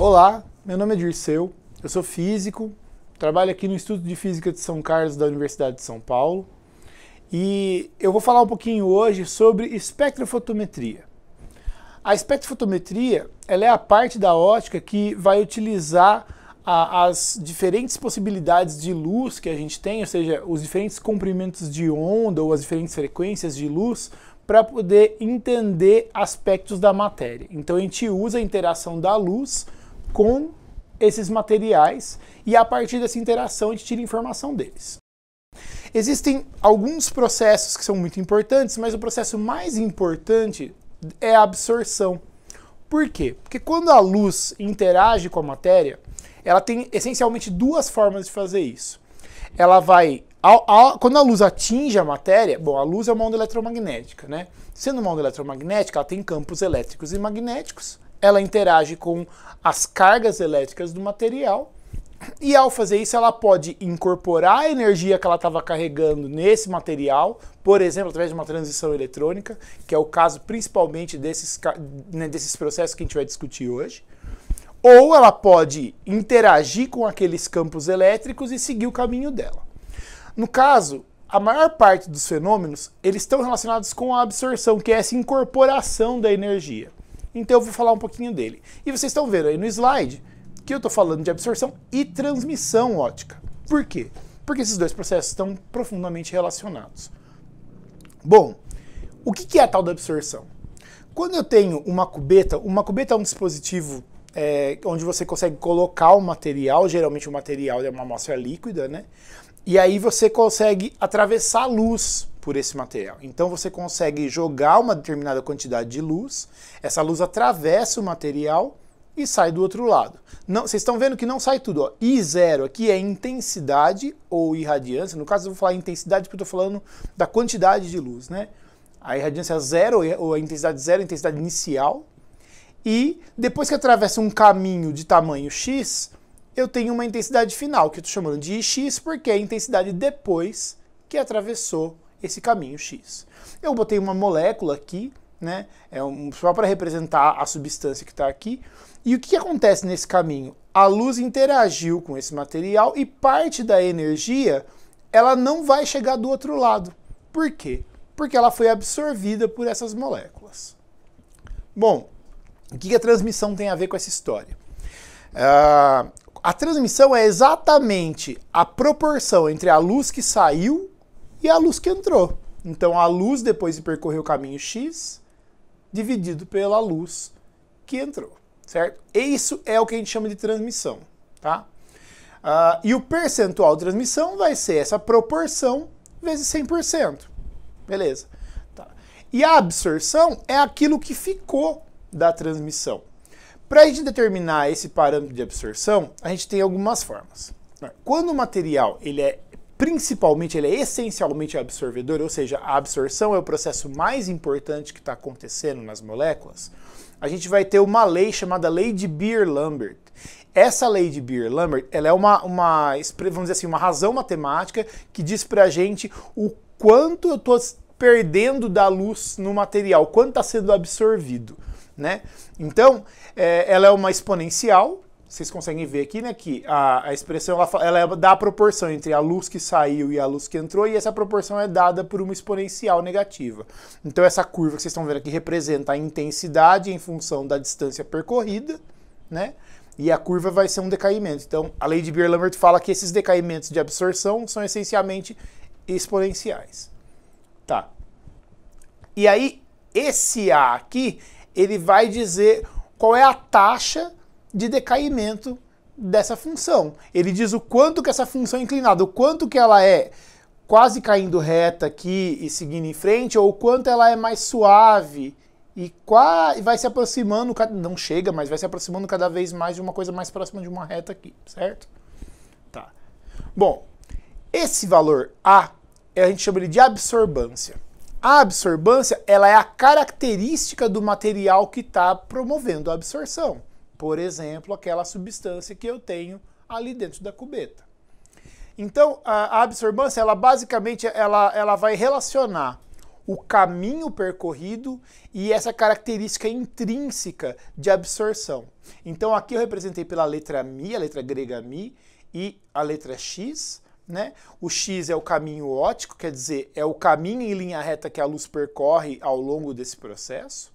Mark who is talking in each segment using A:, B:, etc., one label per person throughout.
A: Olá, meu nome é Dirceu, eu sou físico, trabalho aqui no Instituto de Física de São Carlos da Universidade de São Paulo e eu vou falar um pouquinho hoje sobre espectrofotometria. A espectrofotometria ela é a parte da ótica que vai utilizar as diferentes possibilidades de luz que a gente tem, ou seja, os diferentes comprimentos de onda ou as diferentes frequências de luz para poder entender aspectos da matéria. Então a gente usa a interação da luz com esses materiais e a partir dessa interação a gente tira informação deles. Existem alguns processos que são muito importantes, mas o processo mais importante é a absorção. Por quê? Porque quando a luz interage com a matéria, ela tem essencialmente duas formas de fazer isso. Ela vai, quando a luz atinge a matéria, bom, a luz é uma onda eletromagnética, né? Sendo uma onda eletromagnética, ela tem campos elétricos e magnéticos, ela interage com as cargas elétricas do material e ao fazer isso ela pode incorporar a energia que ela estava carregando nesse material, por exemplo, através de uma transição eletrônica, que é o caso principalmente desses processos que a gente vai discutir hoje, ou ela pode interagir com aqueles campos elétricos e seguir o caminho dela. No caso, a maior parte dos fenômenos eles estão relacionados com a absorção, que é essa incorporação da energia. Então eu vou falar um pouquinho dele. E vocês estão vendo aí no slide que eu estou falando de absorção e transmissão óptica. Por quê? Porque esses dois processos estão profundamente relacionados. Bom, o que é a tal da absorção? Quando eu tenho uma cubeta é um dispositivo onde você consegue colocar o material, geralmente o material é uma amostra líquida, né? E aí você consegue atravessar a luz por esse material. Então você consegue jogar uma determinada quantidade de luz, essa luz atravessa o material e sai do outro lado. Não, vocês estão vendo que não sai tudo. Ó. I0 aqui é intensidade ou irradiância. No caso eu vou falar intensidade porque eu estou falando da quantidade de luz, né? A irradiância zero ou a intensidade zero, a intensidade inicial. E depois que atravessa um caminho de tamanho x, eu tenho uma intensidade final, que eu estou chamando de Ix, porque é a intensidade depois que atravessou esse caminho x. Eu botei uma molécula aqui, né, só para representar a substância que está aqui. E o que acontece nesse caminho? A luz interagiu com esse material e parte da energia ela não vai chegar do outro lado. Por quê? Porque ela foi absorvida por essas moléculas. Bom, o que a transmissão tem a ver com essa história? A transmissão é exatamente a proporção entre a luz que saiu e a luz que entrou. Então a luz depois de percorrer o caminho x dividido pela luz que entrou, certo? Isso é o que a gente chama de transmissão, tá? E o percentual de transmissão vai ser essa proporção vezes 100%, beleza? Tá. E a absorção é aquilo que ficou da transmissão. Para a gente determinar esse parâmetro de absorção, a gente tem algumas formas. Quando o material ele é essencialmente absorvedor, ou seja, a absorção é o processo mais importante que está acontecendo nas moléculas, a gente vai ter uma lei chamada lei de Beer-Lambert. Essa lei de Beer-Lambert ela é vamos dizer assim, uma razão matemática que diz para a gente o quanto eu estou perdendo da luz no material, quanto está sendo absorvido. Né? Então, ela é uma exponencial, vocês conseguem ver aqui, né, que a expressão ela dá a proporção entre a luz que saiu e a luz que entrou, e essa proporção é dada por uma exponencial negativa. Então essa curva que vocês estão vendo aqui representa a intensidade em função da distância percorrida, né? E a curva vai ser um decaimento. Então a lei de Beer-Lambert fala que esses decaimentos de absorção são essencialmente exponenciais. Tá. E aí, esse A aqui ele vai dizer qual é a taxa de decaimento dessa função. Ele diz o quanto que essa função é inclinada, o quanto que ela é quase caindo reta aqui e seguindo em frente, ou o quanto ela é mais suave e vai se aproximando, não chega, mas vai se aproximando cada vez mais de uma coisa mais próxima de uma reta aqui, certo? Tá. Bom, esse valor A, a gente chama ele de absorbância. A absorbância ela é a característica do material que está promovendo a absorção. Por exemplo, aquela substância que eu tenho ali dentro da cubeta. Então, a absorbância, ela basicamente ela vai relacionar o caminho percorrido e essa característica intrínseca de absorção. Então aqui eu representei pela letra Mi, a letra grega Mi, e a letra X, né? O X é o caminho óptico, quer dizer, é o caminho em linha reta que a luz percorre ao longo desse processo.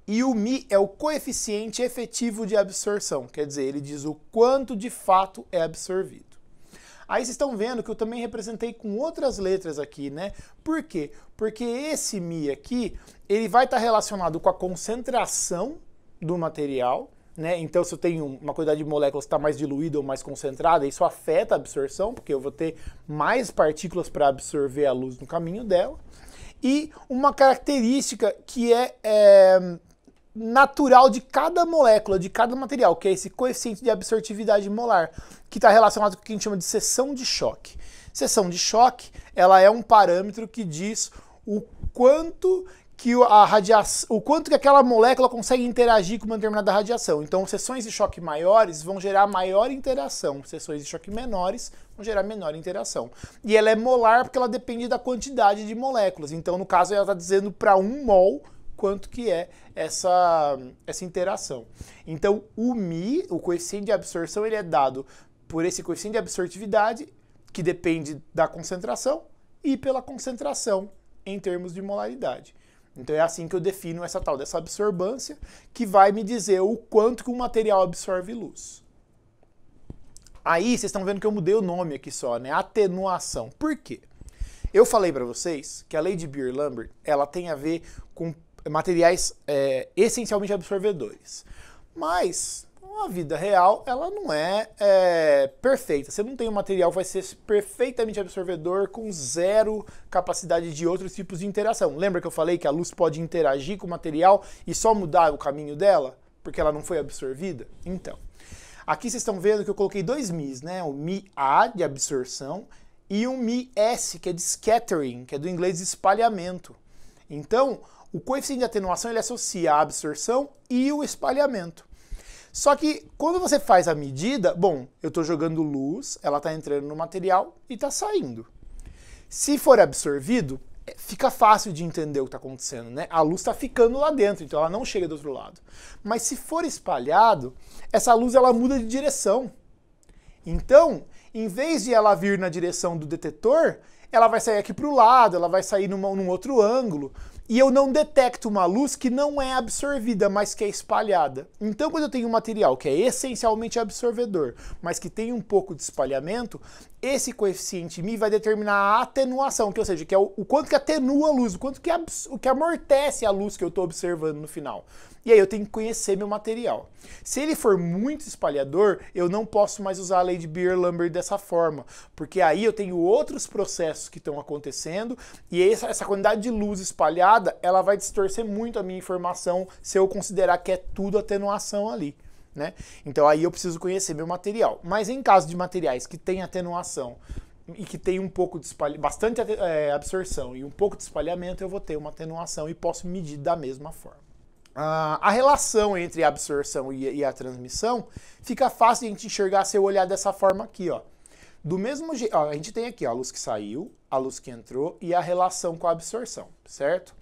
A: E o Mi é o coeficiente efetivo de absorção, quer dizer, ele diz o quanto de fato é absorvido. Aí vocês estão vendo que eu também representei com outras letras aqui, né? Por quê? Porque esse Mi aqui, ele vai estar relacionado com a concentração do material, né? Então, se eu tenho uma quantidade de moléculas que está mais diluída ou mais concentrada, isso afeta a absorção, porque eu vou ter mais partículas para absorver a luz no caminho dela. E uma característica que é natural de cada molécula, de cada material, que é esse coeficiente de absortividade molar, que está relacionado com o que a gente chama de seção de choque. Seção de choque, ela é um parâmetro que diz o quanto que o quanto que aquela molécula consegue interagir com uma determinada radiação. Então, seções de choque maiores vão gerar maior interação, seções de choque menores vão gerar menor interação. E ela é molar porque ela depende da quantidade de moléculas. Então, no caso, ela está dizendo para 1 mol quanto que é essa interação. Então, o Mi, o coeficiente de absorção, ele é dado por esse coeficiente de absortividade, que depende da concentração, e pela concentração em termos de molaridade. Então é assim que eu defino essa tal dessa absorbância, que vai me dizer o quanto que um material absorve luz. Aí vocês estão vendo que eu mudei o nome aqui só, né? Atenuação. Por quê? Eu falei para vocês que a lei de Beer-Lambert, ela tem a ver com materiais essencialmente absorvedores. Mas a vida real, ela não é perfeita. Você não tem um material que vai ser perfeitamente absorvedor com zero capacidade de outros tipos de interação. Lembra que eu falei que a luz pode interagir com o material e só mudar o caminho dela? Porque ela não foi absorvida? Então, aqui vocês estão vendo que eu coloquei dois Mi's, né? O Mi-A, de absorção, e um Mi-S, que é de scattering, que é do inglês de espalhamento. Então, o coeficiente de atenuação ele associa a absorção e o espalhamento. Só que quando você faz a medida, bom, eu estou jogando luz, ela está entrando no material e está saindo. Se for absorvido, fica fácil de entender o que está acontecendo, né? A luz está ficando lá dentro, então ela não chega do outro lado. Mas se for espalhado, essa luz ela muda de direção. Então, em vez de ela vir na direção do detetor, ela vai sair aqui para o lado, ela vai sair num outro ângulo. E eu não detecto uma luz que não é absorvida, mas que é espalhada. Então, quando eu tenho um material que é essencialmente absorvedor, mas que tem um pouco de espalhamento, esse coeficiente Mi vai determinar a atenuação, ou seja, que é o quanto que atenua a luz, o quanto que amortece a luz que eu estou observando no final. E aí eu tenho que conhecer meu material. Se ele for muito espalhador, eu não posso mais usar a lei de Beer-Lambert dessa forma, porque aí eu tenho outros processos que estão acontecendo e essa quantidade de luz espalhada, ela vai distorcer muito a minha informação se eu considerar que é tudo atenuação ali, né? Então aí eu preciso conhecer meu material. Mas em caso de materiais que têm atenuação e que tem um pouco de bastante absorção e um pouco de espalhamento, eu vou ter uma atenuação e posso medir da mesma forma. A relação entre a absorção e a transmissão fica fácil de a gente enxergar se eu olhar dessa forma aqui, ó. Do mesmo jeito, a gente tem aqui ó, a luz que saiu, a luz que entrou e a relação com a absorção, certo?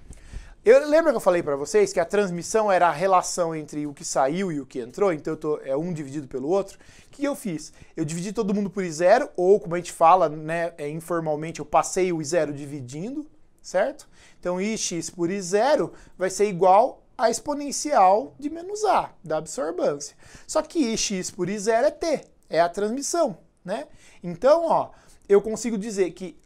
A: Lembra que eu falei para vocês que a transmissão era a relação entre o que saiu e o que entrou, então é um dividido pelo outro? O que eu fiz? Eu dividi todo mundo por I0, ou como a gente fala, né, informalmente, eu passei o I0 dividindo, certo? Então Ix por I0 vai ser igual a exponencial de menos A, da absorbância. Só que Ix por I0 é T, é a transmissão, né? Então, ó, eu consigo dizer que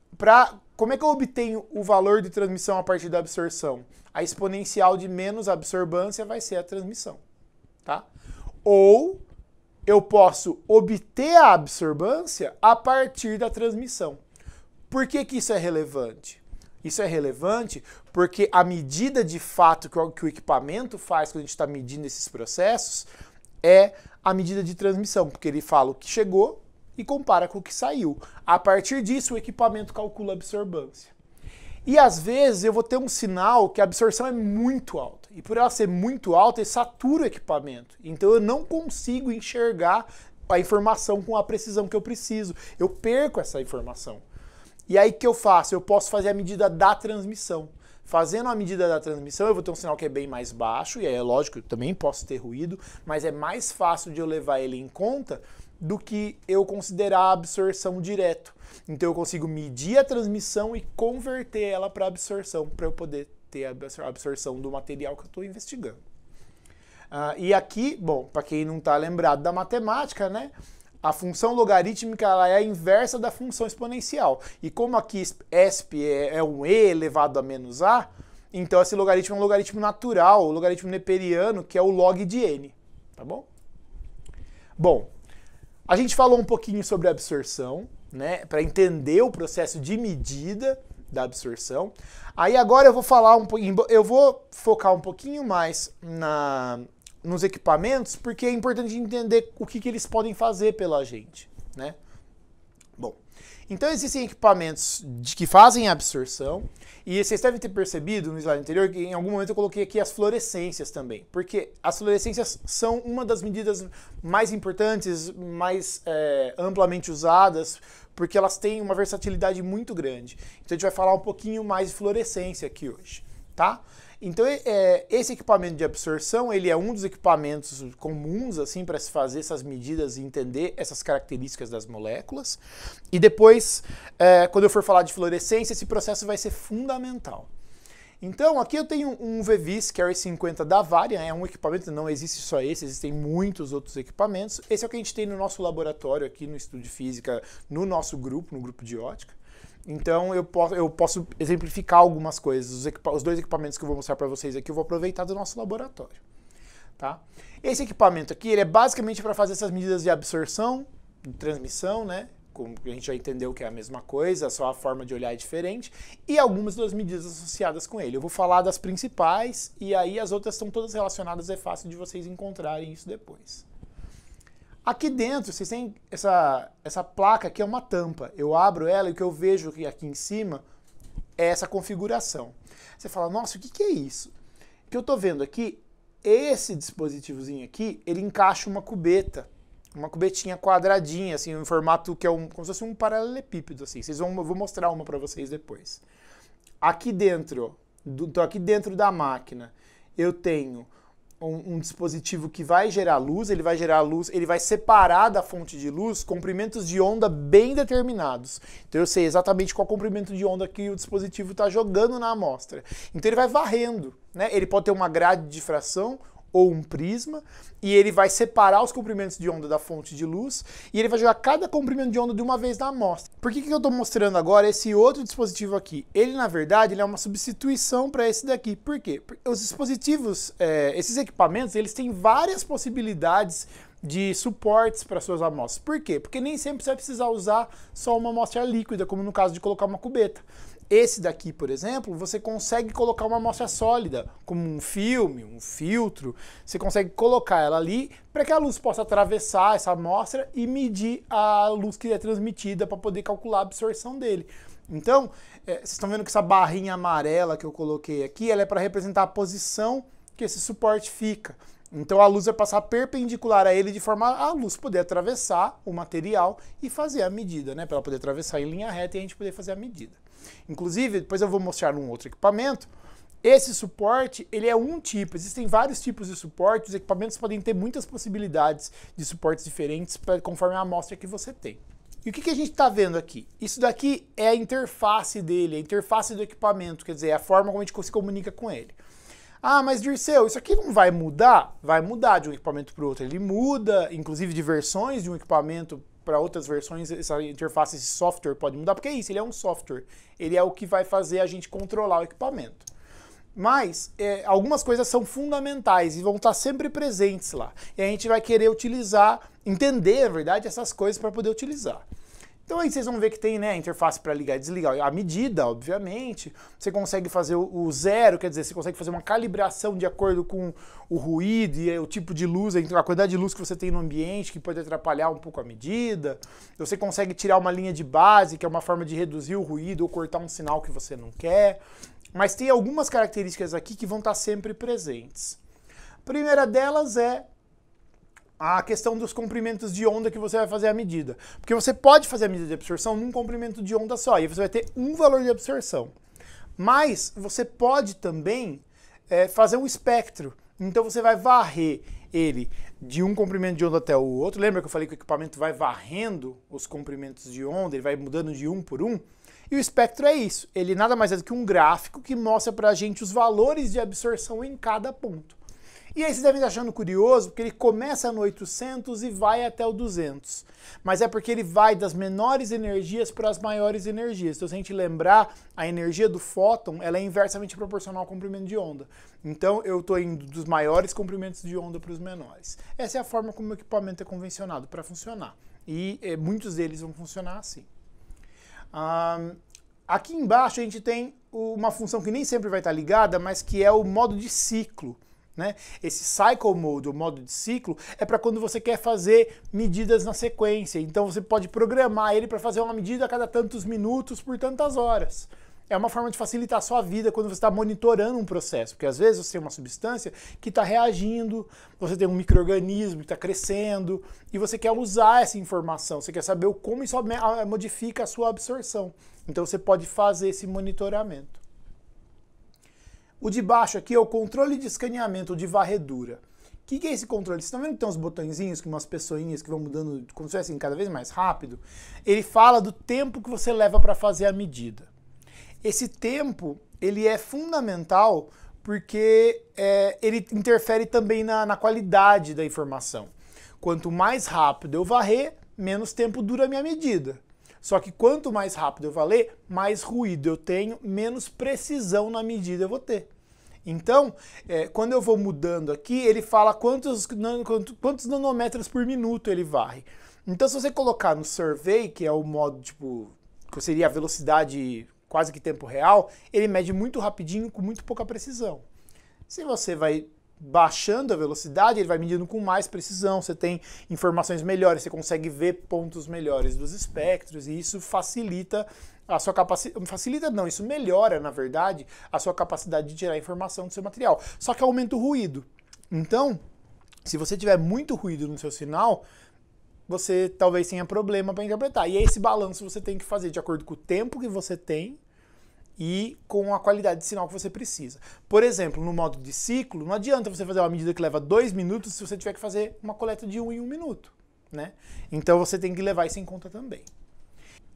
A: como é que eu obtenho o valor de transmissão a partir da absorção? A exponencial de menos absorbância vai ser a transmissão, tá? Ou eu posso obter a absorbância a partir da transmissão. Por que que isso é relevante? Isso é relevante porque a medida de fato que o equipamento faz quando a gente está medindo esses processos é a medida de transmissão, porque ele fala o que chegou e compara com o que saiu. A partir disso, o equipamento calcula a absorbância. E às vezes eu vou ter um sinal que a absorção é muito alta. E por ela ser muito alta, ele satura o equipamento. Então eu não consigo enxergar a informação com a precisão que eu preciso. Eu perco essa informação. E aí o que eu faço? Eu posso fazer a medida da transmissão. Fazendo a medida da transmissão, eu vou ter um sinal que é bem mais baixo, e aí é lógico, eu também posso ter ruído, mas é mais fácil de eu levar ele em conta do que eu considerar a absorção direto. Então eu consigo medir a transmissão e converter ela para absorção, para eu poder ter a absorção do material que eu estou investigando. E aqui, bom, para quem não está lembrado da matemática, né? A função logarítmica ela é a inversa da função exponencial. E como aqui ESP é um e elevado a menos a, então esse logaritmo é um logaritmo natural, o logaritmo neperiano, que é o log de n. Tá bom? Bom, a gente falou um pouquinho sobre a absorção, né, para entender o processo de medida da absorção. Aí agora eu vou falar um pouquinho, eu vou focar um pouquinho mais nos equipamentos, porque é importante entender o que eles podem fazer pela gente, né? Bom, então existem equipamentos que fazem a absorção, e vocês devem ter percebido no slide anterior que em algum momento eu coloquei aqui as fluorescências também, porque as fluorescências são uma das medidas mais importantes, mais amplamente usadas, porque elas têm uma versatilidade muito grande. Então a gente vai falar um pouquinho mais de fluorescência aqui hoje, tá? Então esse equipamento de absorção, ele é um dos equipamentos comuns assim para se fazer essas medidas e entender essas características das moléculas. E depois, quando eu for falar de fluorescência, esse processo vai ser fundamental. Então aqui eu tenho um VVIS Carry 50 da Varian, é um equipamento, não existe só esse, existem muitos outros equipamentos. Esse é o que a gente tem no nosso laboratório aqui no Estudo de Física, no nosso grupo, no grupo de ótica. Então eu posso exemplificar algumas coisas. Os dois equipamentos que eu vou mostrar para vocês aqui eu vou aproveitar do nosso laboratório. Tá? Esse equipamento aqui ele é basicamente para fazer essas medidas de absorção, de transmissão, né? Como a gente já entendeu que é a mesma coisa, só a forma de olhar é diferente, e algumas das medidas associadas com ele. Eu vou falar das principais e aí as outras estão todas relacionadas, é fácil de vocês encontrarem isso depois. Aqui dentro, vocês têm essa placa que é uma tampa. Eu abro ela e o que eu vejo aqui em cima é essa configuração. Você fala, nossa, o que é isso? O que eu estou vendo aqui, esse dispositivozinho aqui, ele encaixa uma cubetinha quadradinha, assim, em formato que é como se fosse um paralelepípedo, assim. Eu vou mostrar uma para vocês depois. Aqui dentro da máquina, eu tenho um dispositivo que vai gerar luz, ele vai separar da fonte de luz comprimentos de onda bem determinados. Então eu sei exatamente qual comprimento de onda que o dispositivo está jogando na amostra. Então ele vai varrendo, né? Ele pode ter uma grade de difração ou um prisma, e ele vai separar os comprimentos de onda da fonte de luz, e ele vai jogar cada comprimento de onda de uma vez na amostra. Por que eu estou mostrando agora esse outro dispositivo aqui? Ele, na verdade, ele é uma substituição para esse daqui. Por quê? Porque os dispositivos, esses equipamentos, eles têm várias possibilidades de suportes para suas amostras. Por quê? Porque nem sempre você vai precisar usar só uma amostra líquida, como no caso de colocar uma cubeta. Esse daqui, por exemplo, você consegue colocar uma amostra sólida, como um filme, um filtro. Você consegue colocar ela ali para que a luz possa atravessar essa amostra e medir a luz que é transmitida para poder calcular a absorção dele. Então, vocês estão vendo que essa barrinha amarela que eu coloquei aqui, ela é para representar a posição que esse suporte fica. Então a luz vai passar perpendicular a ele de forma a luz poder atravessar o material e fazer a medida, né? Para ela poder atravessar em linha reta e a gente poder fazer a medida. Inclusive, depois eu vou mostrar num outro equipamento, esse suporte, ele é um tipo, existem vários tipos de suporte, os equipamentos podem ter muitas possibilidades de suportes diferentes conforme a amostra que você tem. E o que a gente está vendo aqui? Isso daqui é a interface dele, a interface do equipamento, quer dizer, a forma como a gente se comunica com ele. Ah, mas Dirceu, isso aqui não vai mudar? Vai mudar de um equipamento para o outro. Ele muda, inclusive de versões de um equipamento para outras versões, essa interface, esse software pode mudar, porque é isso, ele é um software. Ele é o que vai fazer a gente controlar o equipamento. Mas algumas coisas são fundamentais e vão estar sempre presentes lá. E a gente vai querer entender, na verdade, essas coisas para poder utilizar. Então aí vocês vão ver que tem, né, a interface para ligar e desligar. A medida, obviamente, você consegue fazer o zero, quer dizer, você consegue fazer uma calibração de acordo com o ruído e o tipo de luz, a quantidade de luz que você tem no ambiente, que pode atrapalhar um pouco a medida. Você consegue tirar uma linha de base, que é uma forma de reduzir o ruído ou cortar um sinal que você não quer. Mas tem algumas características aqui que vão estar sempre presentes. A primeira delas é a questão dos comprimentos de onda que você vai fazer a medida. Porque você pode fazer a medida de absorção num comprimento de onda só, e você vai ter um valor de absorção. Mas você pode também fazer um espectro. Então você vai varrer ele de um comprimento de onda até o outro. Lembra que eu falei que o equipamento vai varrendo os comprimentos de onda, ele vai mudando de um por um? E o espectro é isso. Ele nada mais é do que um gráfico que mostra pra gente os valores de absorção em cada ponto. E aí vocês devem estar achando curioso, porque ele começa no 800 e vai até o 200. Mas é porque ele vai das menores energias para as maiores energias. Então, se a gente lembrar, a energia do fóton ela é inversamente proporcional ao comprimento de onda. Então, eu estou indo dos maiores comprimentos de onda para os menores. Essa é a forma como o equipamento é convencionado para funcionar. E muitos deles vão funcionar assim. Aqui embaixo a gente tem uma função que nem sempre vai estar ligada, mas que é o modo de ciclo. Né? Esse cycle mode, o modo de ciclo, é para quando você quer fazer medidas na sequência. Então você pode programar ele para fazer uma medida a cada tantos minutos por tantas horas. É uma forma de facilitar a sua vida quando você está monitorando um processo, porque às vezes você tem uma substância que está reagindo, você tem um micro-organismo que está crescendo, e você quer usar essa informação, você quer saber como isso modifica a sua absorção. Então você pode fazer esse monitoramento. O de baixo aqui é o controle de escaneamento, de varredura. O que é esse controle? Vocês estão vendo que tem uns botõezinhos com umas pessoinhas que vão mudando, como se fosse cada vez mais rápido? Ele fala do tempo que você leva para fazer a medida. Esse tempo, ele é fundamental porque ele interfere também na qualidade da informação. Quanto mais rápido eu varrer, menos tempo dura a minha medida. Só que quanto mais rápido eu varrer, mais ruído eu tenho, menos precisão na medida eu vou ter. Então, quando eu vou mudando aqui, ele fala quantos nanômetros por minuto ele varre. Então, se você colocar no survey, que é o modo, tipo, que seria a velocidade quase que tempo real, ele mede muito rapidinho, com muito pouca precisão. Se você vai baixando a velocidade, ele vai medindo com mais precisão, você tem informações melhores, você consegue ver pontos melhores dos espectros, e isso facilita a sua capacidade, facilita não, isso melhora, na verdade, a sua capacidade de tirar informação do seu material, só que aumenta o ruído. Então, se você tiver muito ruído no seu sinal, você talvez tenha problema para interpretar, e esse balanço você tem que fazer de acordo com o tempo que você tem e com a qualidade de sinal que você precisa. Por exemplo, no modo de ciclo, não adianta você fazer uma medida que leva 2 minutos se você tiver que fazer uma coleta de 1 em 1 minuto, né? Então você tem que levar isso em conta também.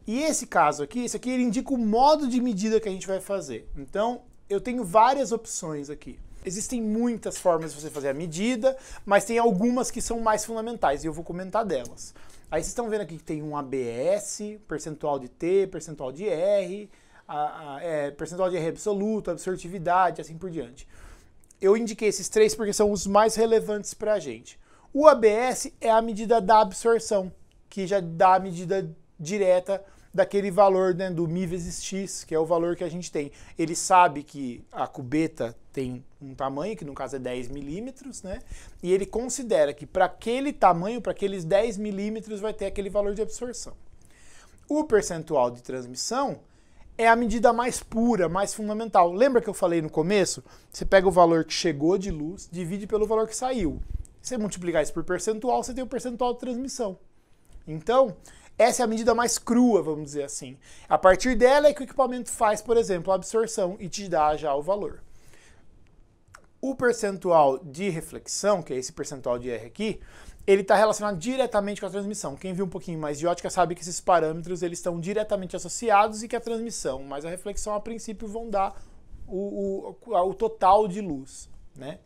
A: E esse caso aqui, esse aqui ele indica o modo de medida que a gente vai fazer. Então, eu tenho várias opções aqui. Existem muitas formas de você fazer a medida, mas tem algumas que são mais fundamentais e eu vou comentar delas. Aí vocês estão vendo aqui que tem um ABS, percentual de T, percentual de R, percentual de R absoluto, absortividade, assim por diante. Eu indiquei esses três porque são os mais relevantes para a gente. O ABS é a medida da absorção, que já dá a medida direta daquele valor, né, do μ vezes x, que é o valor que a gente tem. Ele sabe que a cubeta tem um tamanho, que no caso é 10 milímetros, né, e ele considera que para aquele tamanho, para aqueles 10 milímetros, vai ter aquele valor de absorção. O percentual de transmissão é a medida mais pura, mais fundamental. Lembra que eu falei no começo? Você pega o valor que chegou de luz, divide pelo valor que saiu. Se você multiplicar isso por percentual, você tem o percentual de transmissão. Então, essa é a medida mais crua, vamos dizer assim. A partir dela é que o equipamento faz, por exemplo, a absorção e te dá já o valor. O percentual de reflexão, que é esse percentual de R aqui, ele está relacionado diretamente com a transmissão. Quem viu um pouquinho mais de ótica sabe que esses parâmetros eles estão diretamente associados e que a transmissão, mas a reflexão a princípio vão dar o total de luz, né?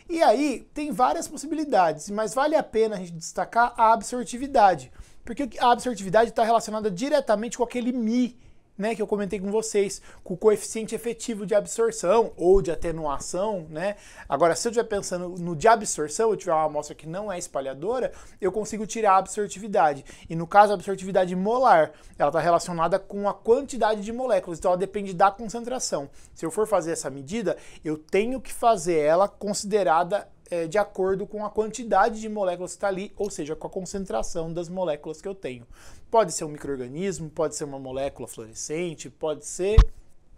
A: E aí tem várias possibilidades, mas vale a pena a gente destacar a absortividade, porque a absortividade está relacionada diretamente com aquele μ, né, que eu comentei com vocês, com o coeficiente efetivo de absorção ou de atenuação, né? Agora, se eu estiver pensando no de absorção, eu tiver uma amostra que não é espalhadora, eu consigo tirar a absortividade. E no caso, a absortividade molar, ela está relacionada com a quantidade de moléculas, então ela depende da concentração. Se eu for fazer essa medida, eu tenho que fazer ela considerada de acordo com a quantidade de moléculas que está ali, ou seja, com a concentração das moléculas que eu tenho. Pode ser um micro-organismo, pode ser uma molécula fluorescente, pode ser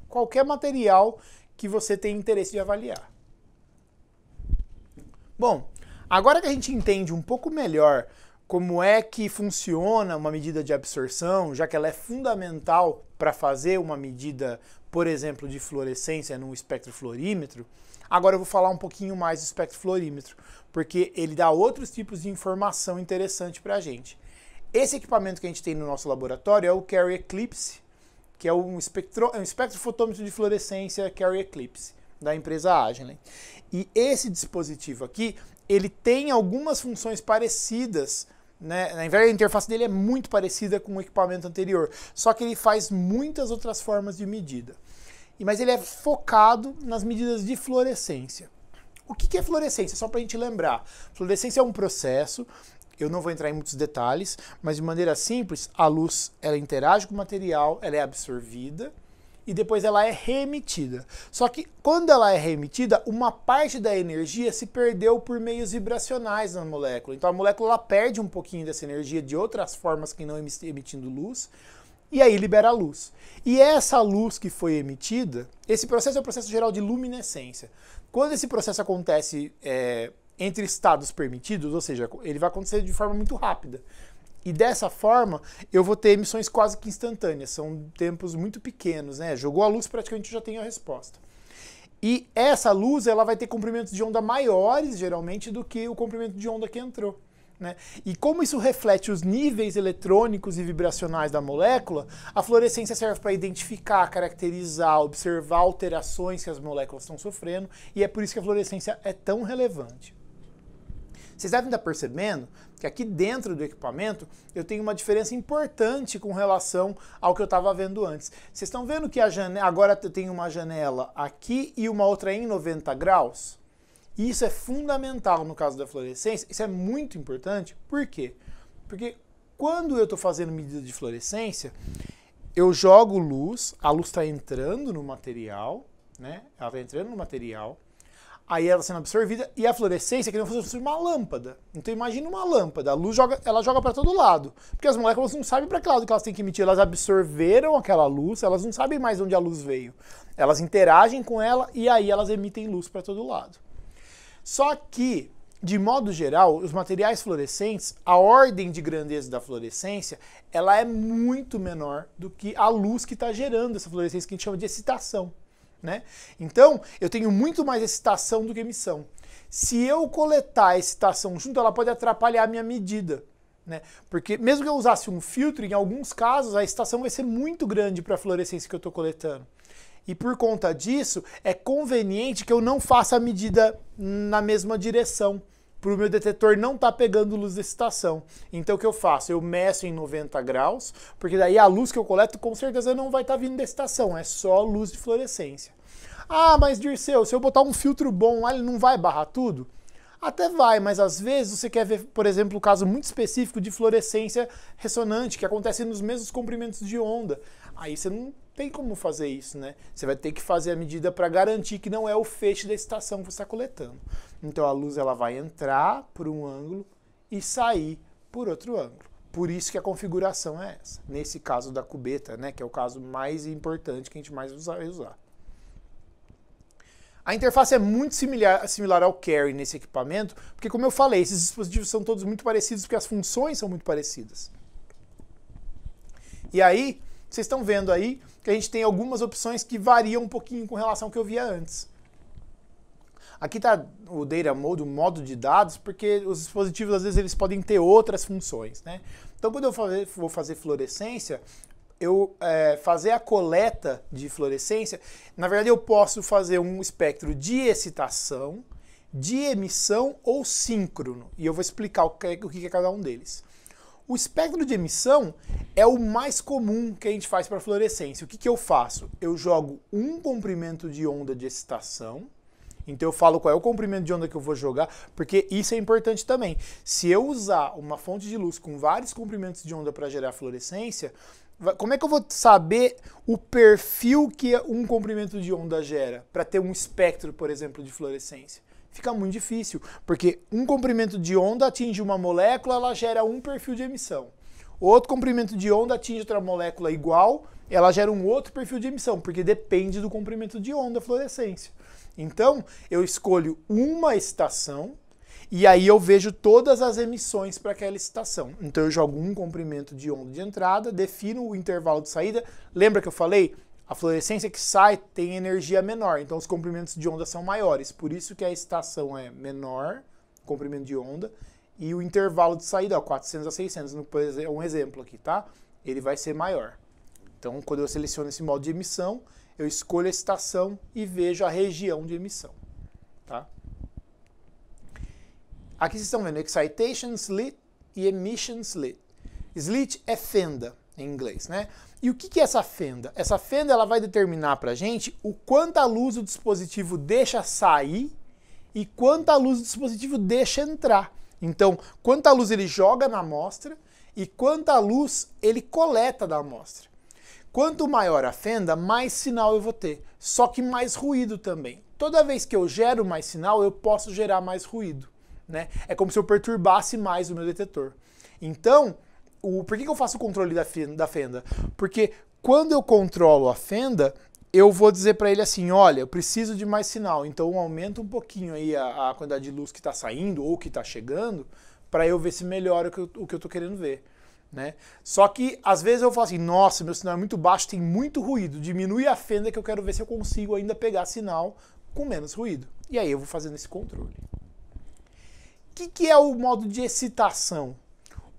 A: qualquer material que você tenha interesse de avaliar. Bom, Agora que a gente entende um pouco melhor como é que funciona uma medida de absorção, já que ela é fundamental para fazer uma medida, por exemplo, de fluorescência num espectrofluorímetro, agora eu vou falar um pouquinho mais do espectrofluorímetro, porque ele dá outros tipos de informação interessante para a gente. Esse equipamento que a gente tem no nosso laboratório é o Carrier Eclipse, que é um espectrofotômetro de fluorescência Carrier Eclipse, da empresa Agilent. E esse dispositivo aqui, ele tem algumas funções parecidas, né? Na verdade, a interface dele é muito parecida com o equipamento anterior, só que ele faz muitas outras formas de medida. Mas ele é focado nas medidas de fluorescência. O que é fluorescência? Só para a gente lembrar. Fluorescência é um processo, eu não vou entrar em muitos detalhes, mas de maneira simples, a luz ela interage com o material, ela é absorvida, e depois ela é reemitida. Só que quando ela é reemitida, uma parte da energia se perdeu por meios vibracionais na molécula. Então a molécula ela perde um pouquinho dessa energia de outras formas que não emitindo luz, e aí libera a luz. E essa luz que foi emitida, esse processo é o processo geral de luminescência. Quando esse processo acontece entre estados permitidos, ou seja, ele vai acontecer de forma muito rápida. E dessa forma, eu vou ter emissões quase que instantâneas, são tempos muito pequenos, né? Jogou a luz, praticamente eu já tenho a resposta. E essa luz, ela vai ter comprimentos de onda maiores, geralmente, do que o comprimento de onda que entrou, né? E como isso reflete os níveis eletrônicos e vibracionais da molécula, a fluorescência serve para identificar, caracterizar, observar alterações que as moléculas estão sofrendo, e é por isso que a fluorescência é tão relevante. Vocês devem estar percebendo que aqui dentro do equipamento eu tenho uma diferença importante com relação ao que eu estava vendo antes. Vocês estão vendo que a janela, agora eu tenho uma janela aqui e uma outra em 90 graus? E isso é fundamental no caso da fluorescência, isso é muito importante. Por quê? Porque quando eu estou fazendo medida de fluorescência, eu jogo luz, a luz está entrando no material, né? Ela está entrando no material, aí ela sendo absorvida, e a fluorescência é que não fosse uma lâmpada. Então imagina uma lâmpada, a luz ela joga para todo lado, porque as moléculas não sabem para que lado que elas têm que emitir, elas absorveram aquela luz, elas não sabem mais de onde a luz veio. Elas interagem com ela e aí elas emitem luz para todo lado. Só que, de modo geral, os materiais fluorescentes, a ordem de grandeza da fluorescência, ela é muito menor do que a luz que está gerando essa fluorescência, que a gente chama de excitação, né? Então, eu tenho muito mais excitação do que emissão. Se eu coletar a excitação junto, ela pode atrapalhar a minha medida, né? Porque mesmo que eu usasse um filtro, em alguns casos a excitação vai ser muito grande para a fluorescência que eu estou coletando. E por conta disso, é conveniente que eu não faça a medida na mesma direção, para o meu detetor não estar pegando luz de excitação. Então o que eu faço? Eu meço em 90 graus, porque daí a luz que eu coleto com certeza não vai estar vindo de excitação, é só luz de fluorescência. Ah, mas Dirceu, se eu botar um filtro bom lá, ele não vai barrar tudo? Até vai, mas às vezes você quer ver, por exemplo, um caso muito específico de fluorescência ressonante, que acontece nos mesmos comprimentos de onda. Aí você não tem como fazer isso, né? Você vai ter que fazer a medida para garantir que não é o feixe da excitação que você está coletando. Então a luz ela vai entrar por um ângulo e sair por outro ângulo. Por isso que a configuração é essa. Nesse caso da cubeta, né, que é o caso mais importante que a gente mais vai usar. A interface é muito similar ao Carrier nesse equipamento, porque como eu falei, esses dispositivos são todos muito parecidos porque as funções são muito parecidas. E aí, vocês estão vendo aí que a gente tem algumas opções que variam um pouquinho com relação ao que eu via antes. Aqui está o Data Mode, o modo de dados, porque os dispositivos às vezes eles podem ter outras funções, né? Então quando eu vou fazer fluorescência, eu fazer a coleta de fluorescência, na verdade eu posso fazer um espectro de excitação, de emissão ou síncrono. E eu vou explicar o que é cada um deles. O espectro de emissão é o mais comum que a gente faz para fluorescência. O que eu faço? Eu jogo um comprimento de onda de excitação. Então eu falo qual é o comprimento de onda que eu vou jogar, porque isso é importante também. Se eu usar uma fonte de luz com vários comprimentos de onda para gerar fluorescência, como é que eu vou saber o perfil que um comprimento de onda gera para ter um espectro, por exemplo, de fluorescência? Fica muito difícil, porque um comprimento de onda atinge uma molécula, ela gera um perfil de emissão. Outro comprimento de onda atinge outra molécula igual, ela gera um outro perfil de emissão, porque depende do comprimento de onda da fluorescência. Então, eu escolho uma excitação E aí eu vejo todas as emissões para aquela excitação. Então eu jogo um comprimento de onda de entrada, defino o intervalo de saída. Lembra que eu falei? A fluorescência que sai tem energia menor, então os comprimentos de onda são maiores. Por isso que a excitação é menor, comprimento de onda, e o intervalo de saída, ó, 400 a 600, é um exemplo aqui, tá? Ele vai ser maior. Então, quando eu seleciono esse modo de emissão, eu escolho a excitação e vejo a região de emissão, tá? Aqui vocês estão vendo excitation slit e emission slit. Slit é fenda em inglês, né? E o que é essa fenda? Essa fenda ela vai determinar pra gente o quanta luz o dispositivo deixa sair e quanta luz o dispositivo deixa entrar. Então, quanta luz ele joga na amostra e quanta luz ele coleta da amostra. Quanto maior a fenda, mais sinal eu vou ter, só que mais ruído também. Toda vez que eu gero mais sinal, eu posso gerar mais ruído, né? É como se eu perturbasse mais o meu detetor. Então, por que eu faço o controle da fenda? Porque quando eu controlo a fenda, eu vou dizer para ele assim, olha, eu preciso de mais sinal, então aumenta um pouquinho aí a quantidade de luz que está saindo ou que está chegando, para eu ver se melhora o que eu estou querendo ver. Né? Só que às vezes eu falo assim, nossa, meu sinal é muito baixo, tem muito ruído, diminui a fenda que eu quero ver se eu consigo ainda pegar sinal com menos ruído. E aí eu vou fazendo esse controle. O que é o modo de excitação?